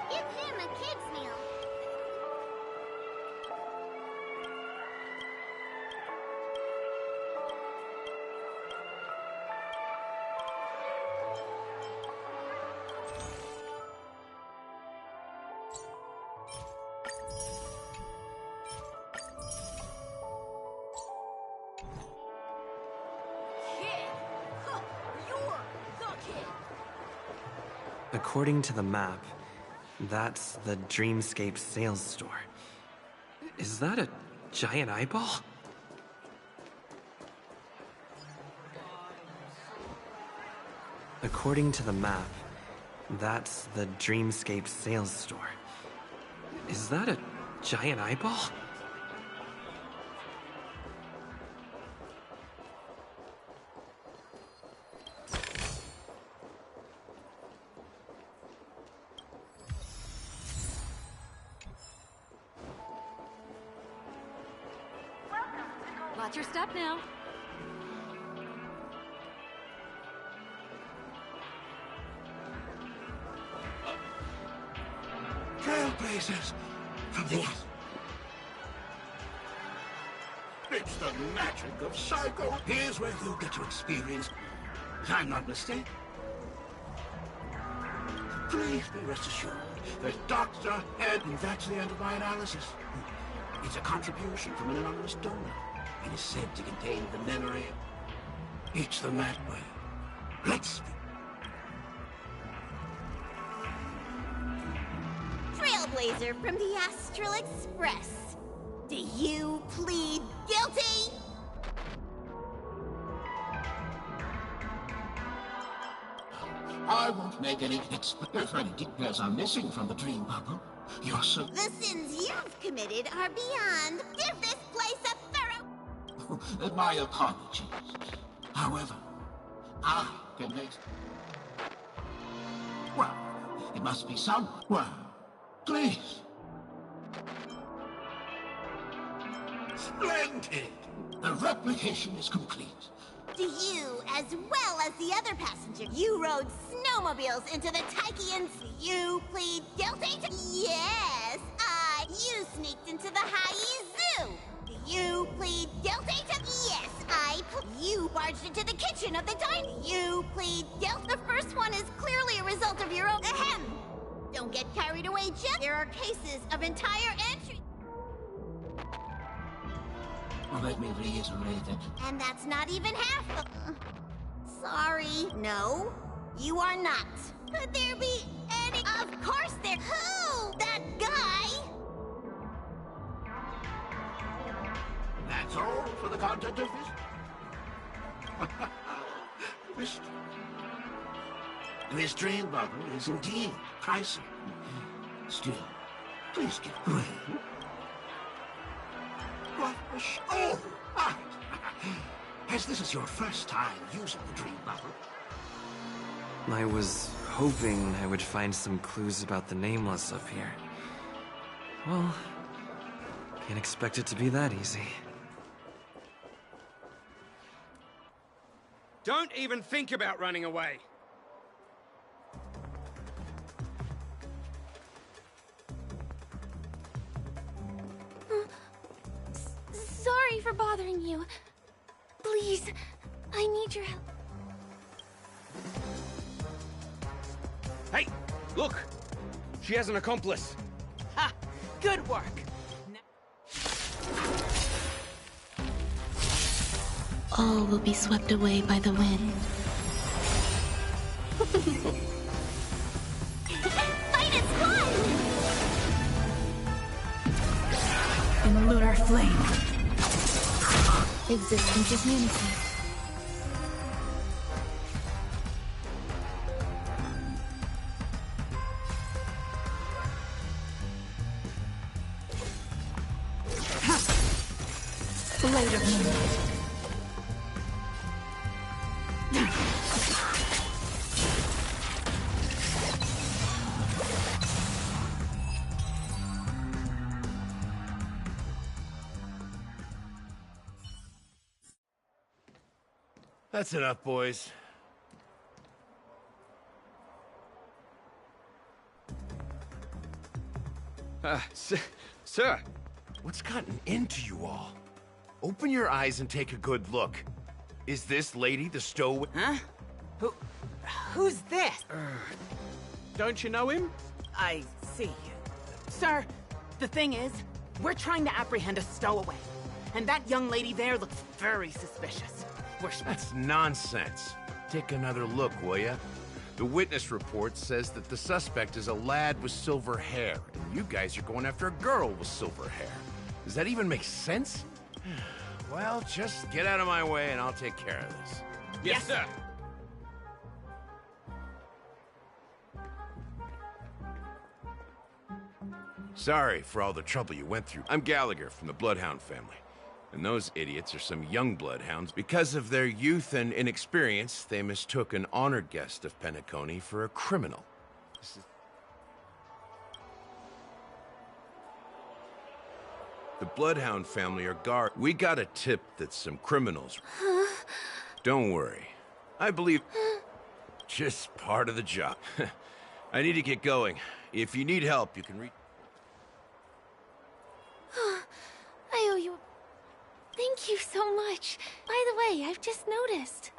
Give him a kid's meal. Kid! Huh, you're the kid! According to the map, that's the Dreamscape sales store. Is that a giant eyeball? According to the map, that's the Dreamscape sales store. Is that a giant eyeball? Watch your step now. Trailblazers from the It's the magic of Psycho. Here's where you get to experience. If I'm not mistaken. Please be rest assured that Dr. Ed, and that's the end of my analysis. It's a contribution from an anonymous donor. It is said to contain the memory. It's the mad way. Let's be. Trailblazer from the Astral Express. Do you plead guilty? I won't make any hits, but if any details are missing from the dream bubble, you're so. The sins you've committed are beyond. Give this place a thorough. My apologies. However, I can make. Well, it must be someone. Well, please. Splendid! The replication is complete. Do you, as well as the other passengers, you rode snowmobiles into the Taikians? You plead guilty to... Yes, you sneaked into the Haie Zoo. Do you plead guilty to... Yes, you barged into the kitchen of the diner. You plead guilty. The first one is clearly a result of your own... Ahem. Don't get carried away, Jeff. There are cases of entire entry... Well, let me reiterate that. And that's not even half the... Sorry. No, you are not. Could there be any... Of course there... Who? That guy? That's all for the content of this? This dream bubble is indeed pricey. Still, please get real. What a oh, right. As this is your first time using the dream bubble. I was hoping I would find some clues about the Nameless up here. Well, can't expect it to be that easy. Don't even think about running away. Sorry for bothering you. Please, I need your help. Hey, look! She has an accomplice. Ha! Good work! All will be swept away by the wind. Fight is one! in a lunar flame. Existence is unity. Blade of moonlight. That's enough, boys. Sir. What's gotten into you all? Open your eyes and take a good look. Is this lady the stowaway? Huh? Who's this? Don't you know him? I see. Sir, the thing is, we're trying to apprehend a stowaway. And that young lady there looks very suspicious. That's nonsense. Take another look, will ya? The witness report says that the suspect is a lad with silver hair, and you guys are going after a girl with silver hair. Does that even make sense? Well, just get out of my way and I'll take care of this. Yes, sir. Sorry for all the trouble you went through. I'm Gallagher from the Bloodhound family. And those idiots are some young bloodhounds. Because of their youth and inexperience, they mistook an honored guest of Pencony for a criminal. The Bloodhound family are guard. We got a tip that some criminals... Don't worry. I believe... Just part of the job. I need to get going. If you need help, you can reach... I owe you a... Thank you so much. By the way, I've just noticed.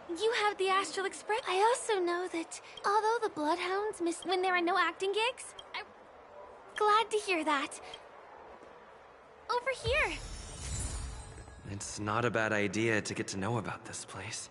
You have the Astral Express. I also know that although the Bloodhounds miss when there are no acting gigs, I'm glad to hear that. Over here. It's not a bad idea to get to know about this place.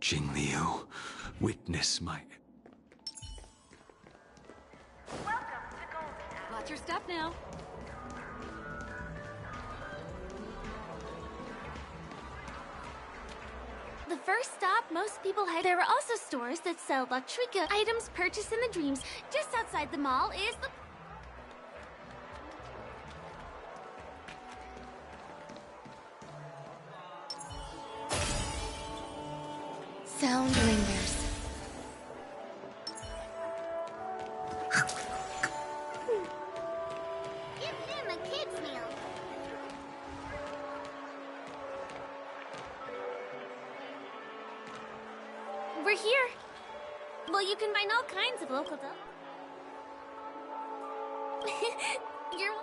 Jingliu, witness my... Watch your step now. The first stop most people head. There are also stores that sell La Trica items purchased in the dreams. Just outside the mall is the... Sound lingers. Give him a kid's meal. We're here. Well, you can find all kinds of local dough. You're...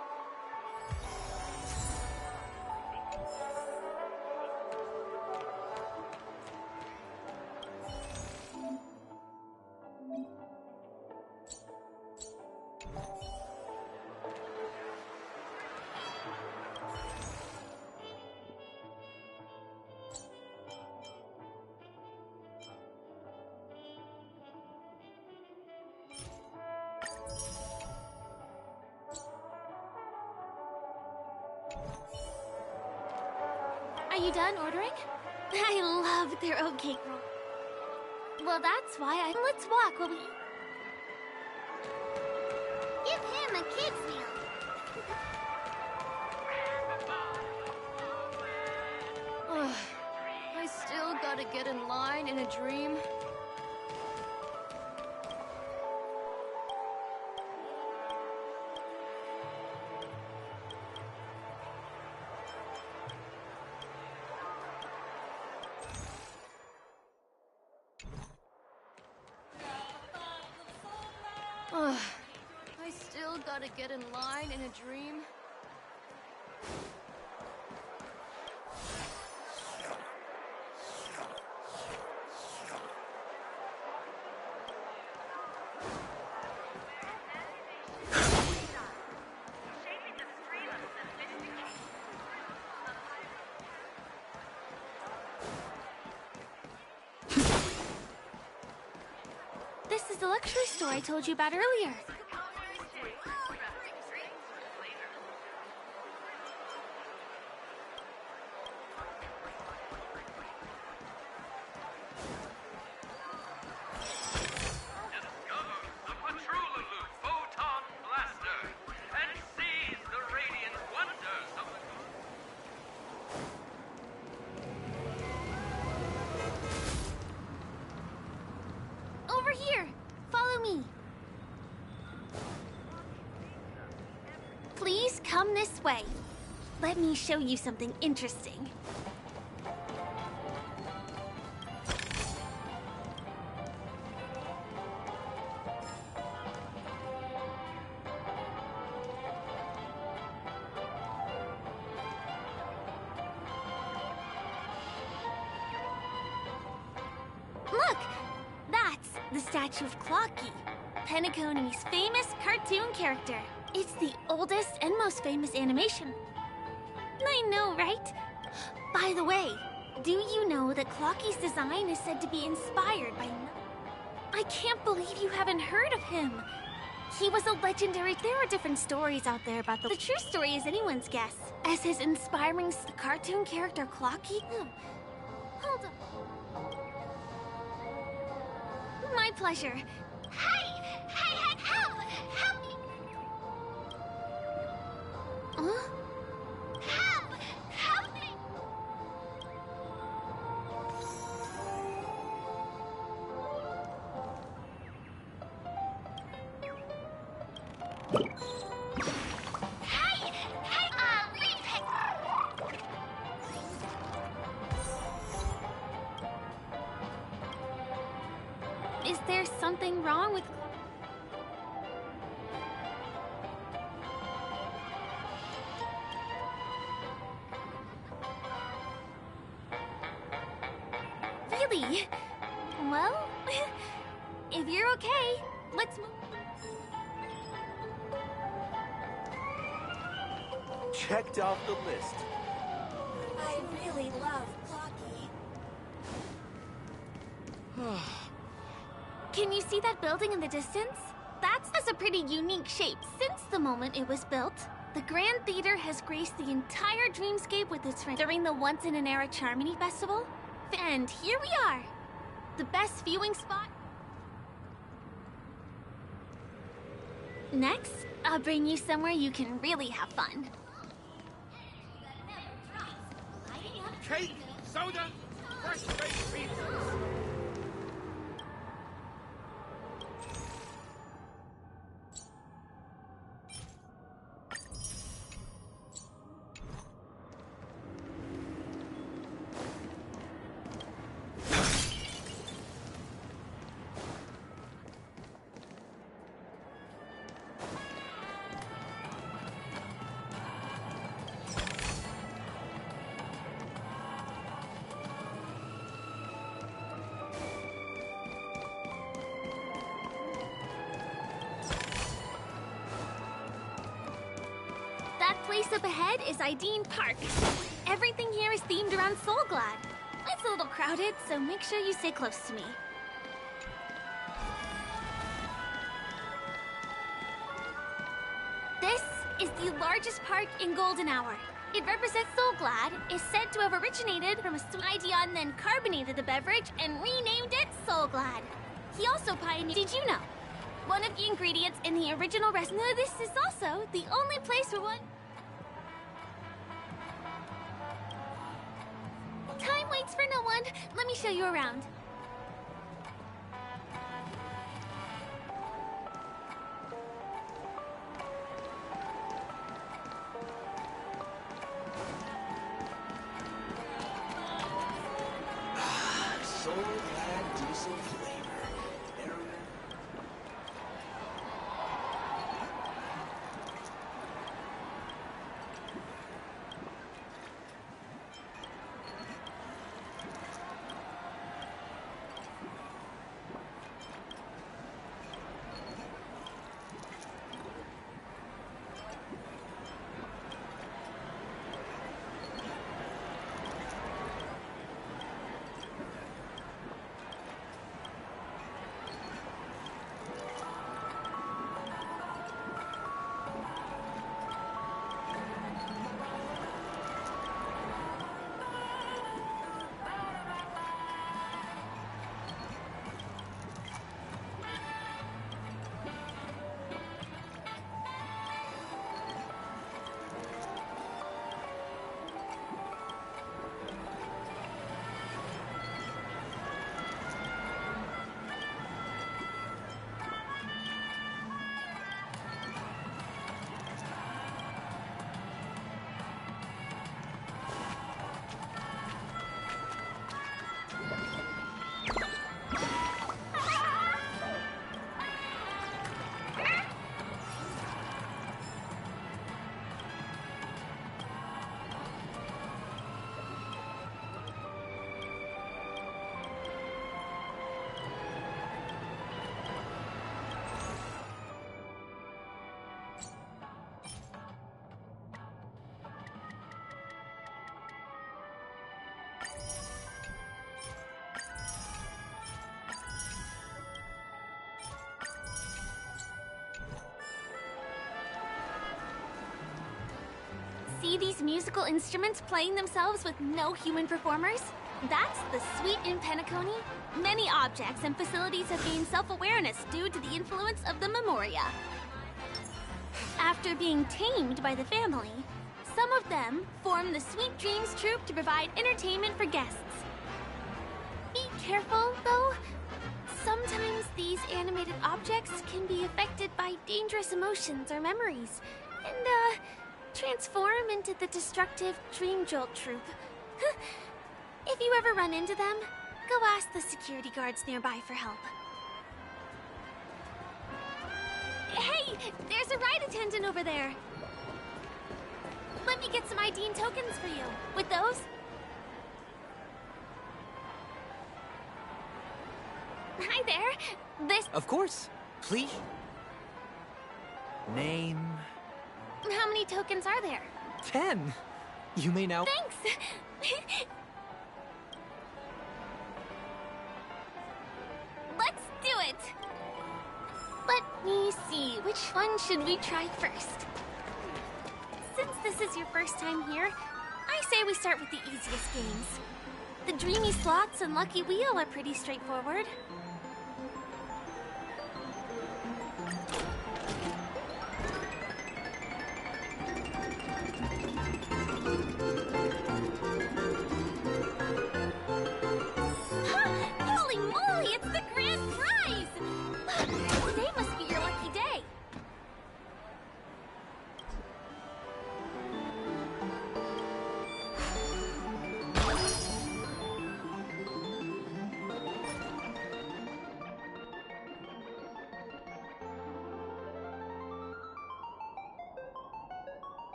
Are you done ordering? I love their oat cake roll. Well, that's why let's walk while we... Give him a kid's meal. Ugh, I still gotta get in line in a dream? Ugh. I still gotta get in line in a dream. This is the luxury store I told you about earlier. Over here! Follow me! Please come this way. Let me show you something interesting. Look! That's the statue of Clocky, Pencony's famous cartoon character. It's the oldest and most famous animation. I know, right? By the way, do you know that Clocky's design is said to be inspired by... I can't believe you haven't heard of him. He was a legendary... There are different stories out there about the true story is anyone's guess. As his inspiring cartoon character Clocky... Hold on. My pleasure. Hey! Help! Help me! Huh? Help me! Is there something wrong with... Really? Well, if you're okay, let's move. Checked off the list. I really love Clocky. Can you see that building in the distance? That's a pretty unique shape. Since the moment it was built, the Grand Theater has graced the entire dreamscape with its during the once-in-an-era Charmony Festival. And here we are, the best viewing spot. Next, I'll bring you somewhere you can really have fun. Cake, soda, fresh baked pizzas. That place up ahead is Ideen Park. Everything here is themed around Soulglad. It's a little crowded, so make sure you stay close to me. This is the largest park in Golden Hour. It represents Soulglad, is said to have originated from a sweet idea and then carbonated the beverage and renamed it Soulglad. He also pioneered... Did you know? One of the ingredients in the original recipe. This is also the only place where one... Time waits for no one. on, let me show you around. So glad diesel flavor. See these musical instruments playing themselves with no human performers? That's the sweet in Pencony. Many objects and facilities have gained self-awareness due to the influence of the Memoria. After being tamed by the family, some of them form the Sweet Dreams Troupe to provide entertainment for guests. Be careful, though. Sometimes these animated objects can be affected by dangerous emotions or memories, and, transform into the destructive Dream Jolt Troupe. If you ever run into them, go ask the security guards nearby for help. Hey, there's a ride attendant over there. Let me get some ID and tokens for you. With those? Hi there. This... Of course. Please. Name... How many tokens are there? 10. You may now... Thanks! Let's do it! Let me see, which one should we try first? Since this is your first time here, I say we start with the easiest games. The Dreamy Slots and Lucky Wheel are pretty straightforward. Holy moly, it's the grand prize! Today must be your lucky day.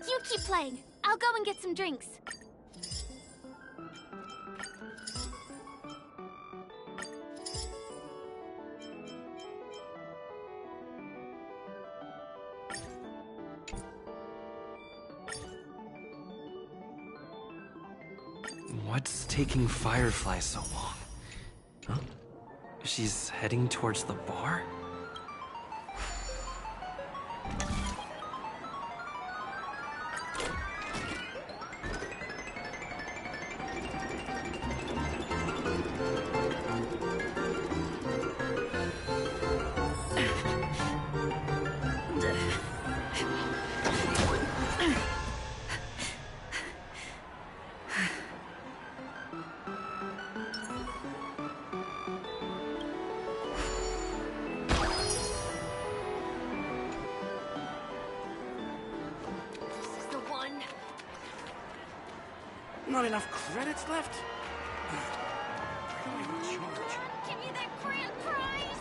You keep playing. I'll go and get some drinks. What's taking Firefly so long? Huh? She's heading towards the bar? Not enough credits left? Where do I recharge? Give me that grand prize!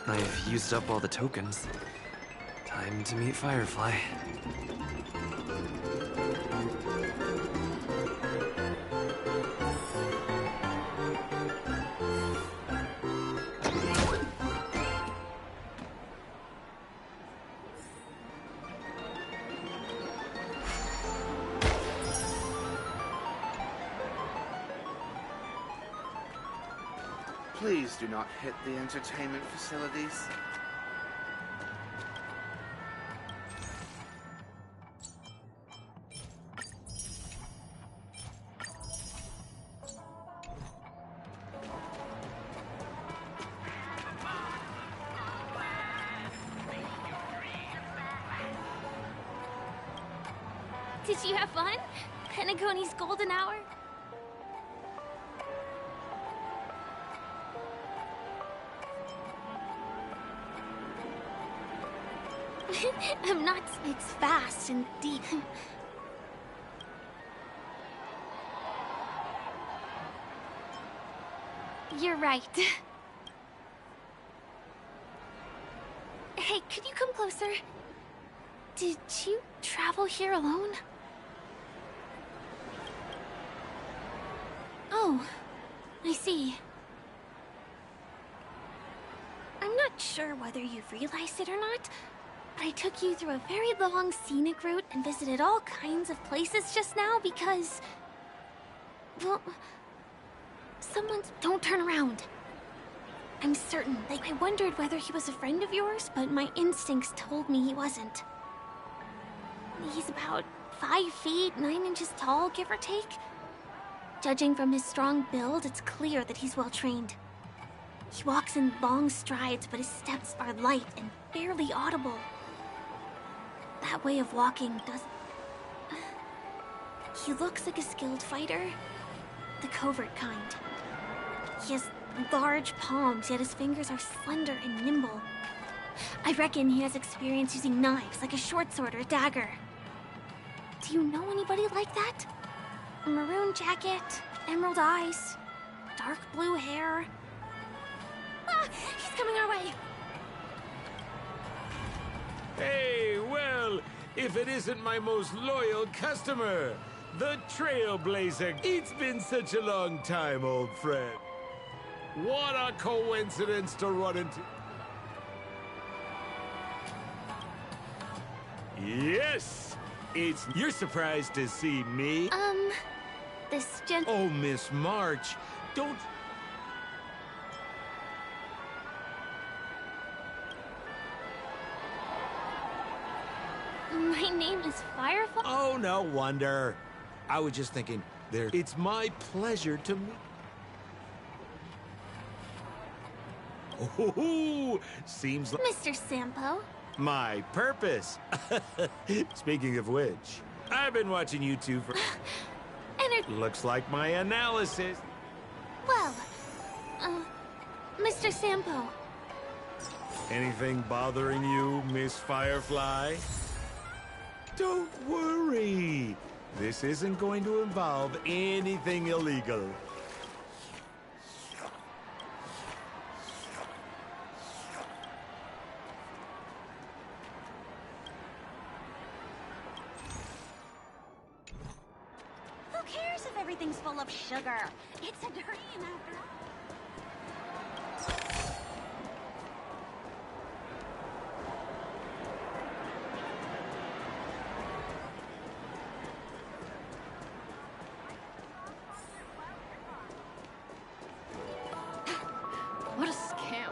I've used up all the tokens. Time to meet Firefly. Please do not hit the entertainment facilities. Did you have fun? Pencony's golden hour? I'm not. It's fast and deep. You're right. Hey, could you come closer? Did you travel here alone? Oh, I see. I'm not sure whether you've realized it or not, but I took you through a very long scenic route and visited all kinds of places just now because... well... someone's... Don't turn around. I'm certain. I wondered whether he was a friend of yours, but my instincts told me he wasn't. He's about 5 feet, 9 inches tall, give or take. Judging from his strong build, it's clear that he's well trained. He walks in long strides, but his steps are light and barely audible. That way of walking doesn't... He looks like a skilled fighter. The covert kind. He has large palms, yet his fingers are slender and nimble. I reckon he has experience using knives, like a short sword or a dagger. Do you know anybody like that? A maroon jacket, emerald eyes, dark blue hair. Ah! He's coming our way! Hey, well, if it isn't my most loyal customer, the Trailblazer. It's been such a long time, old friend. What a coincidence to run into... Yes! You're surprised to see me? This gent... Oh, Miss March, don't... My name is Firefly? Oh, no wonder. I was just thinking, it's my pleasure to meet... Oh, seems like... Mr. Sampo. My purpose. Speaking of which, I've been watching you two for... Looks like my analysis. Well, Mr. Sampo. Anything bothering you, Miss Firefly? Don't worry. This isn't going to involve anything illegal. everything's full of sugar. It's a dream after all. What a scam.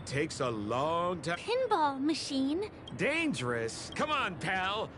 Takes a long time. Pinball machine? Dangerous. Come on, pal.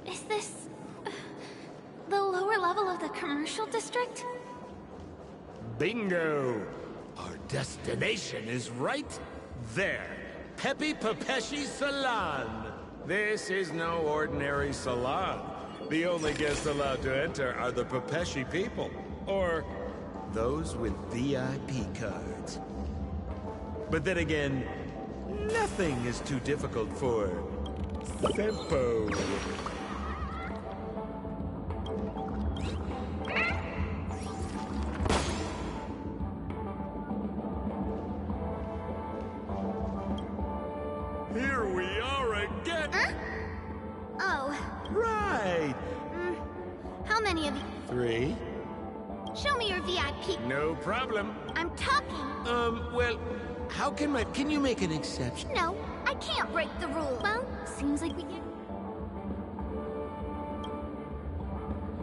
Is this... the lower level of the commercial district? Bingo! Our destination is right there. Pepe Papeshi Salon. This is no ordinary salon. The only guests allowed to enter are the Papeshi people, or those with VIP cards. But then again, nothing is too difficult for Sempo. Here we are again! Huh? Oh. Right! How many of you? 3. Show me your VIP. No problem. I'm talking. Well, can you make an exception? No, I can't break the rule. Well, seems like we can.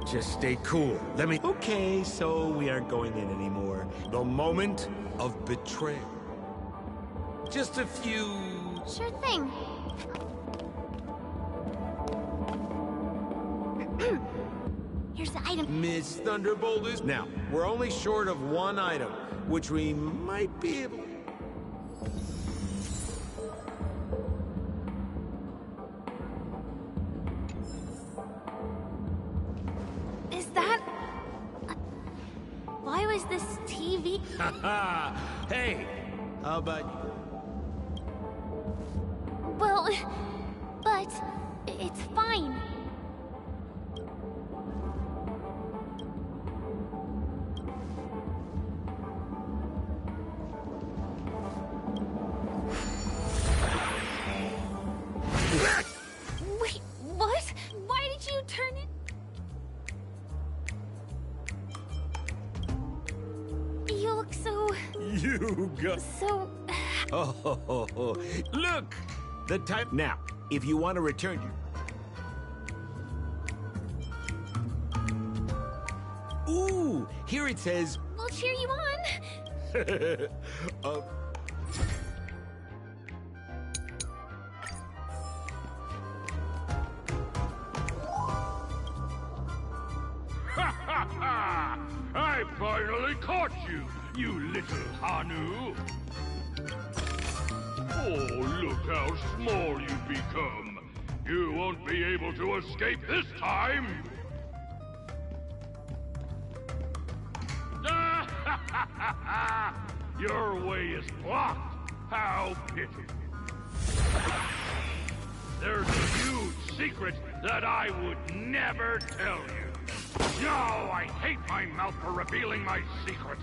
Just stay cool. Okay, so we aren't going in anymore. The moment of betrayal. Just a few... Sure thing. Here's the item. Miss Thunderbolt is... Now, we're only short of one item, which we might be able... Is that... Why was this TV? Haha! Hey! How about... Well, but it's fine. Wait, what? Why did you turn it? You look so... You got... So... Oh, look! The time... Now, if you want to return you... Ooh! Here it says... We'll cheer you on. I finally caught you, you little Hanu! Oh, look how small you've become. You won't be able to escape this time! Your way is blocked! How pitiful! There's a huge secret that I would never tell you. No, I hate my mouth for revealing my secret.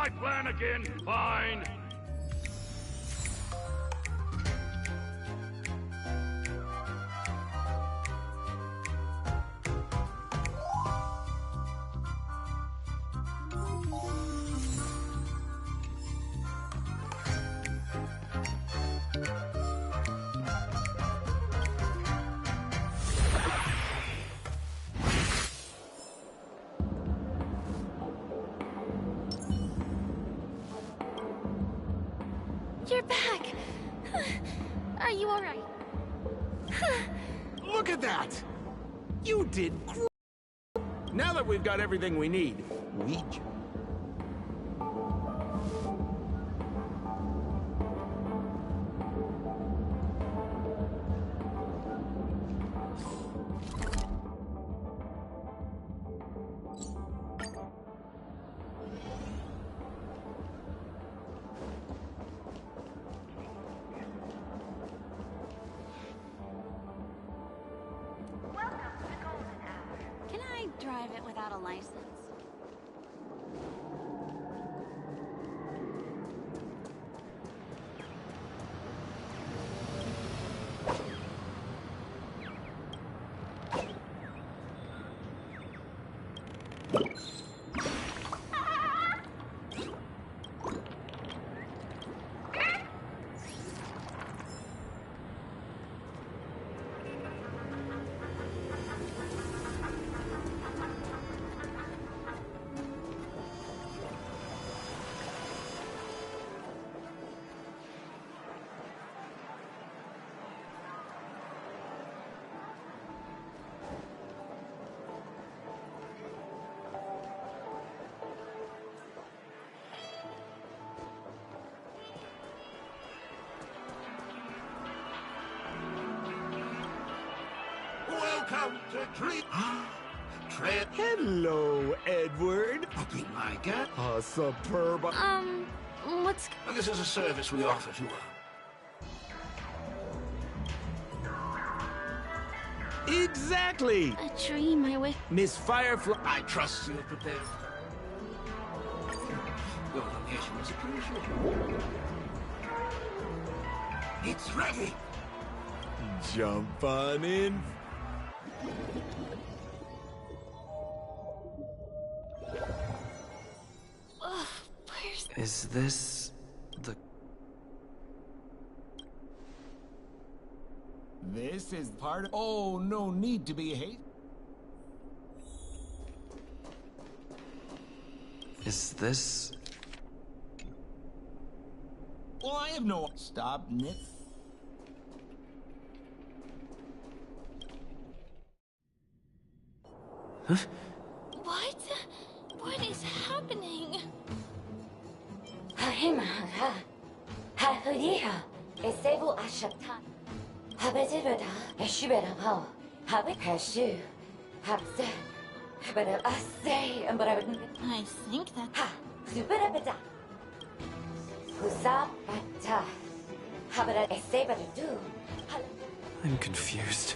my plan again, fine. You're back. Are you alright? Look at that! You did great! Now that we've got everything we need, Can I drive it without a license? Welcome to Dream. Tread. Hello, Edward. Be my guest. A superb. What's... Well, this is a service we offer to her. Exactly! A dream I wish... Miss Firefly. I trust you are prepared. Your location is appreciated. It's ready. Jump on in. Is this the... This is part of... Oh, no need to be hate. Is this... Well, I have no... Stop, Nick. Huh? What? What is happening? I think that... I'm confused.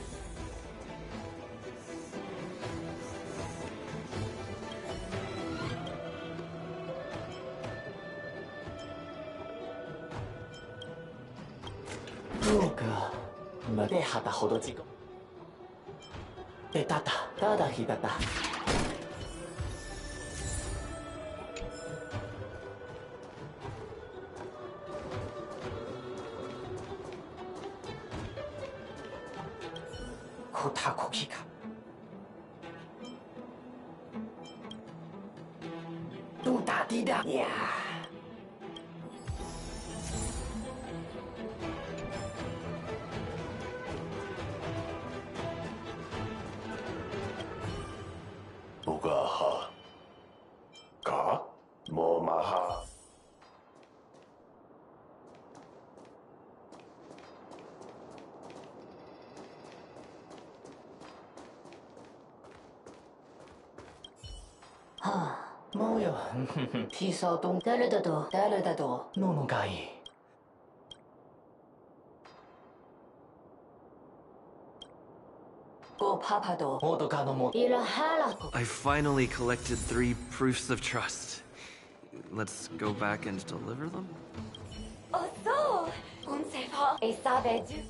I finally collected 3 proofs of trust. let's go back and deliver them? 어서! 본세서 에사베주.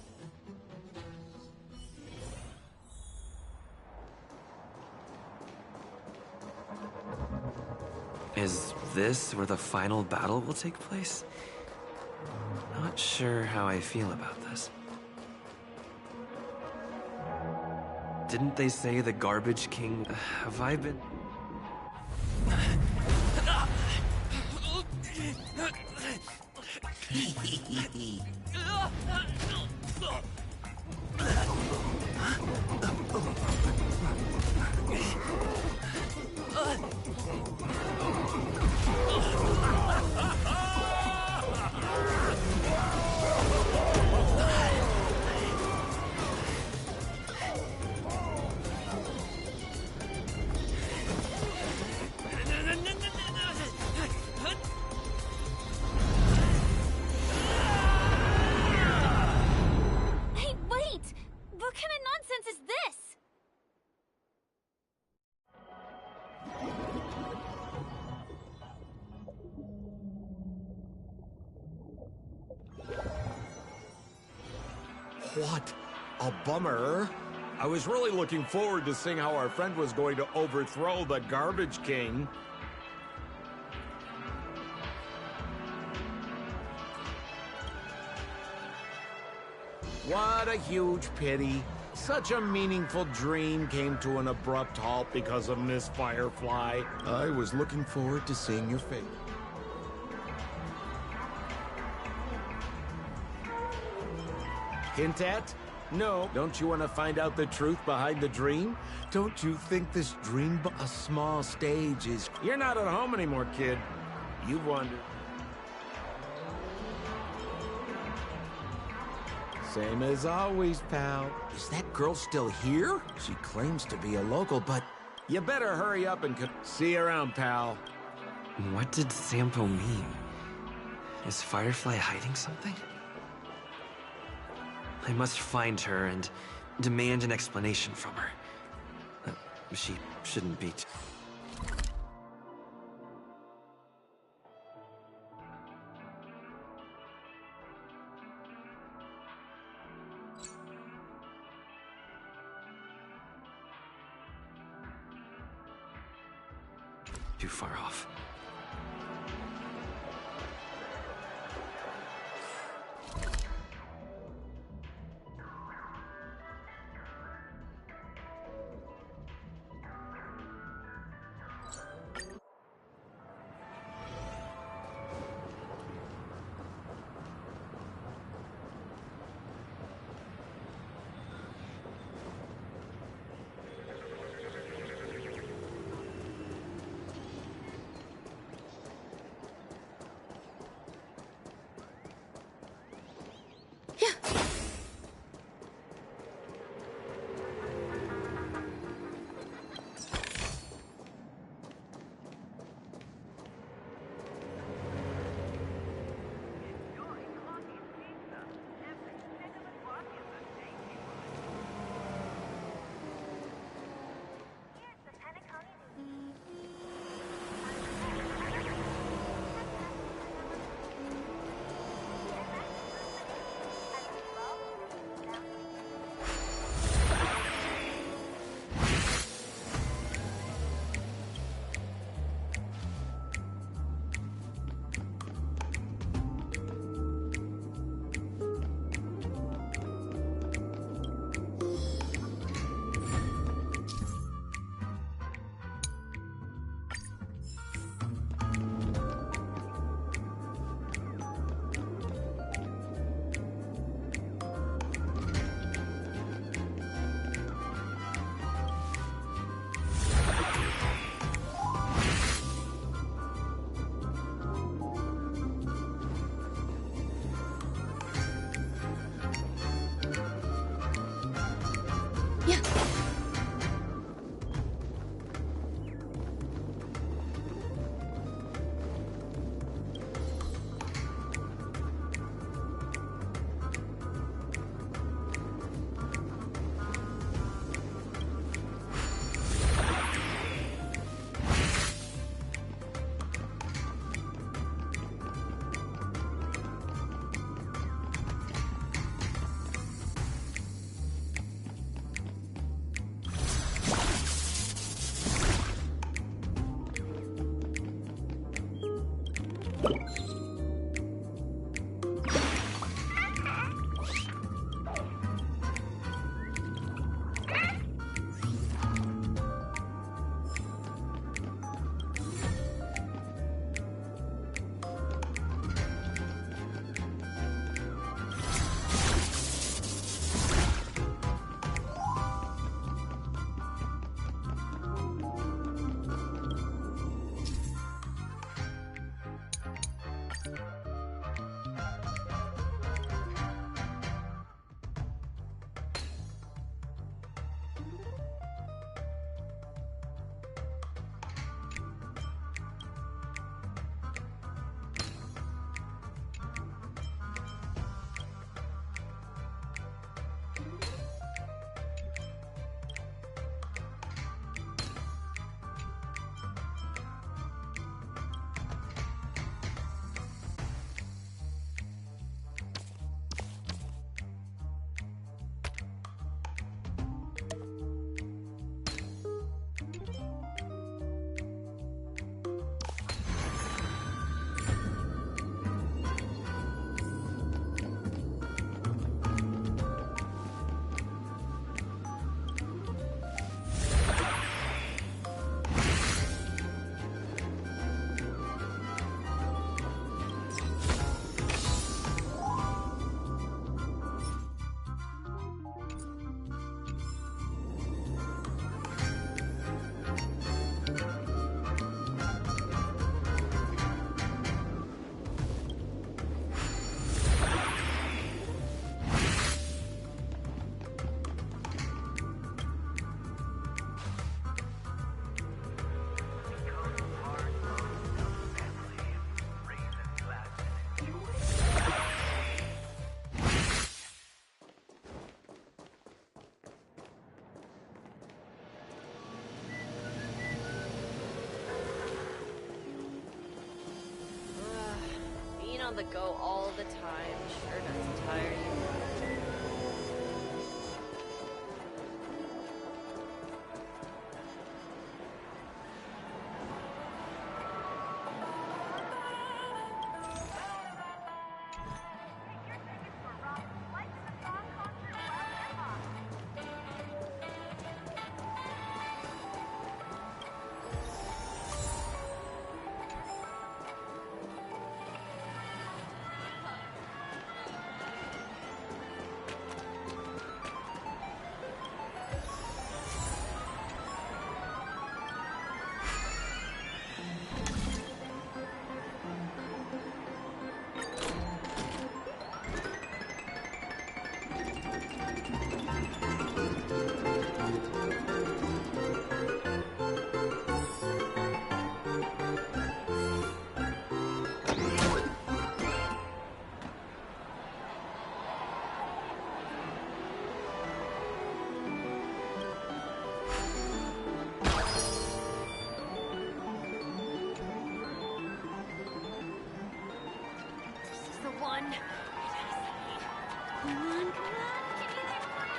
Is this where the final battle will take place? Not sure how I feel about this. Didn't they say the Garbage King... Have I been... Hey, wait! What kind of nonsense is this? What a bummer. I was really looking forward to seeing how our friend was going to overthrow the Garbage King. What a huge pity. Such a meaningful dream came to an abrupt halt because of Miss Firefly. I was looking forward to seeing your face. Hint at? No. Don't you want to find out the truth behind the dream? Don't you think this dream a small stage is... You're not at home anymore, kid. You wandered. Same as always, pal. Is that girl still here? She claims to be a local, but... You better hurry up and see you around, pal. What did Sampo mean? Is Firefly hiding something? I must find her and demand an explanation from her. She shouldn't be... Too far off. on the go all the time sure does tire you.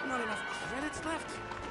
Not enough credits left?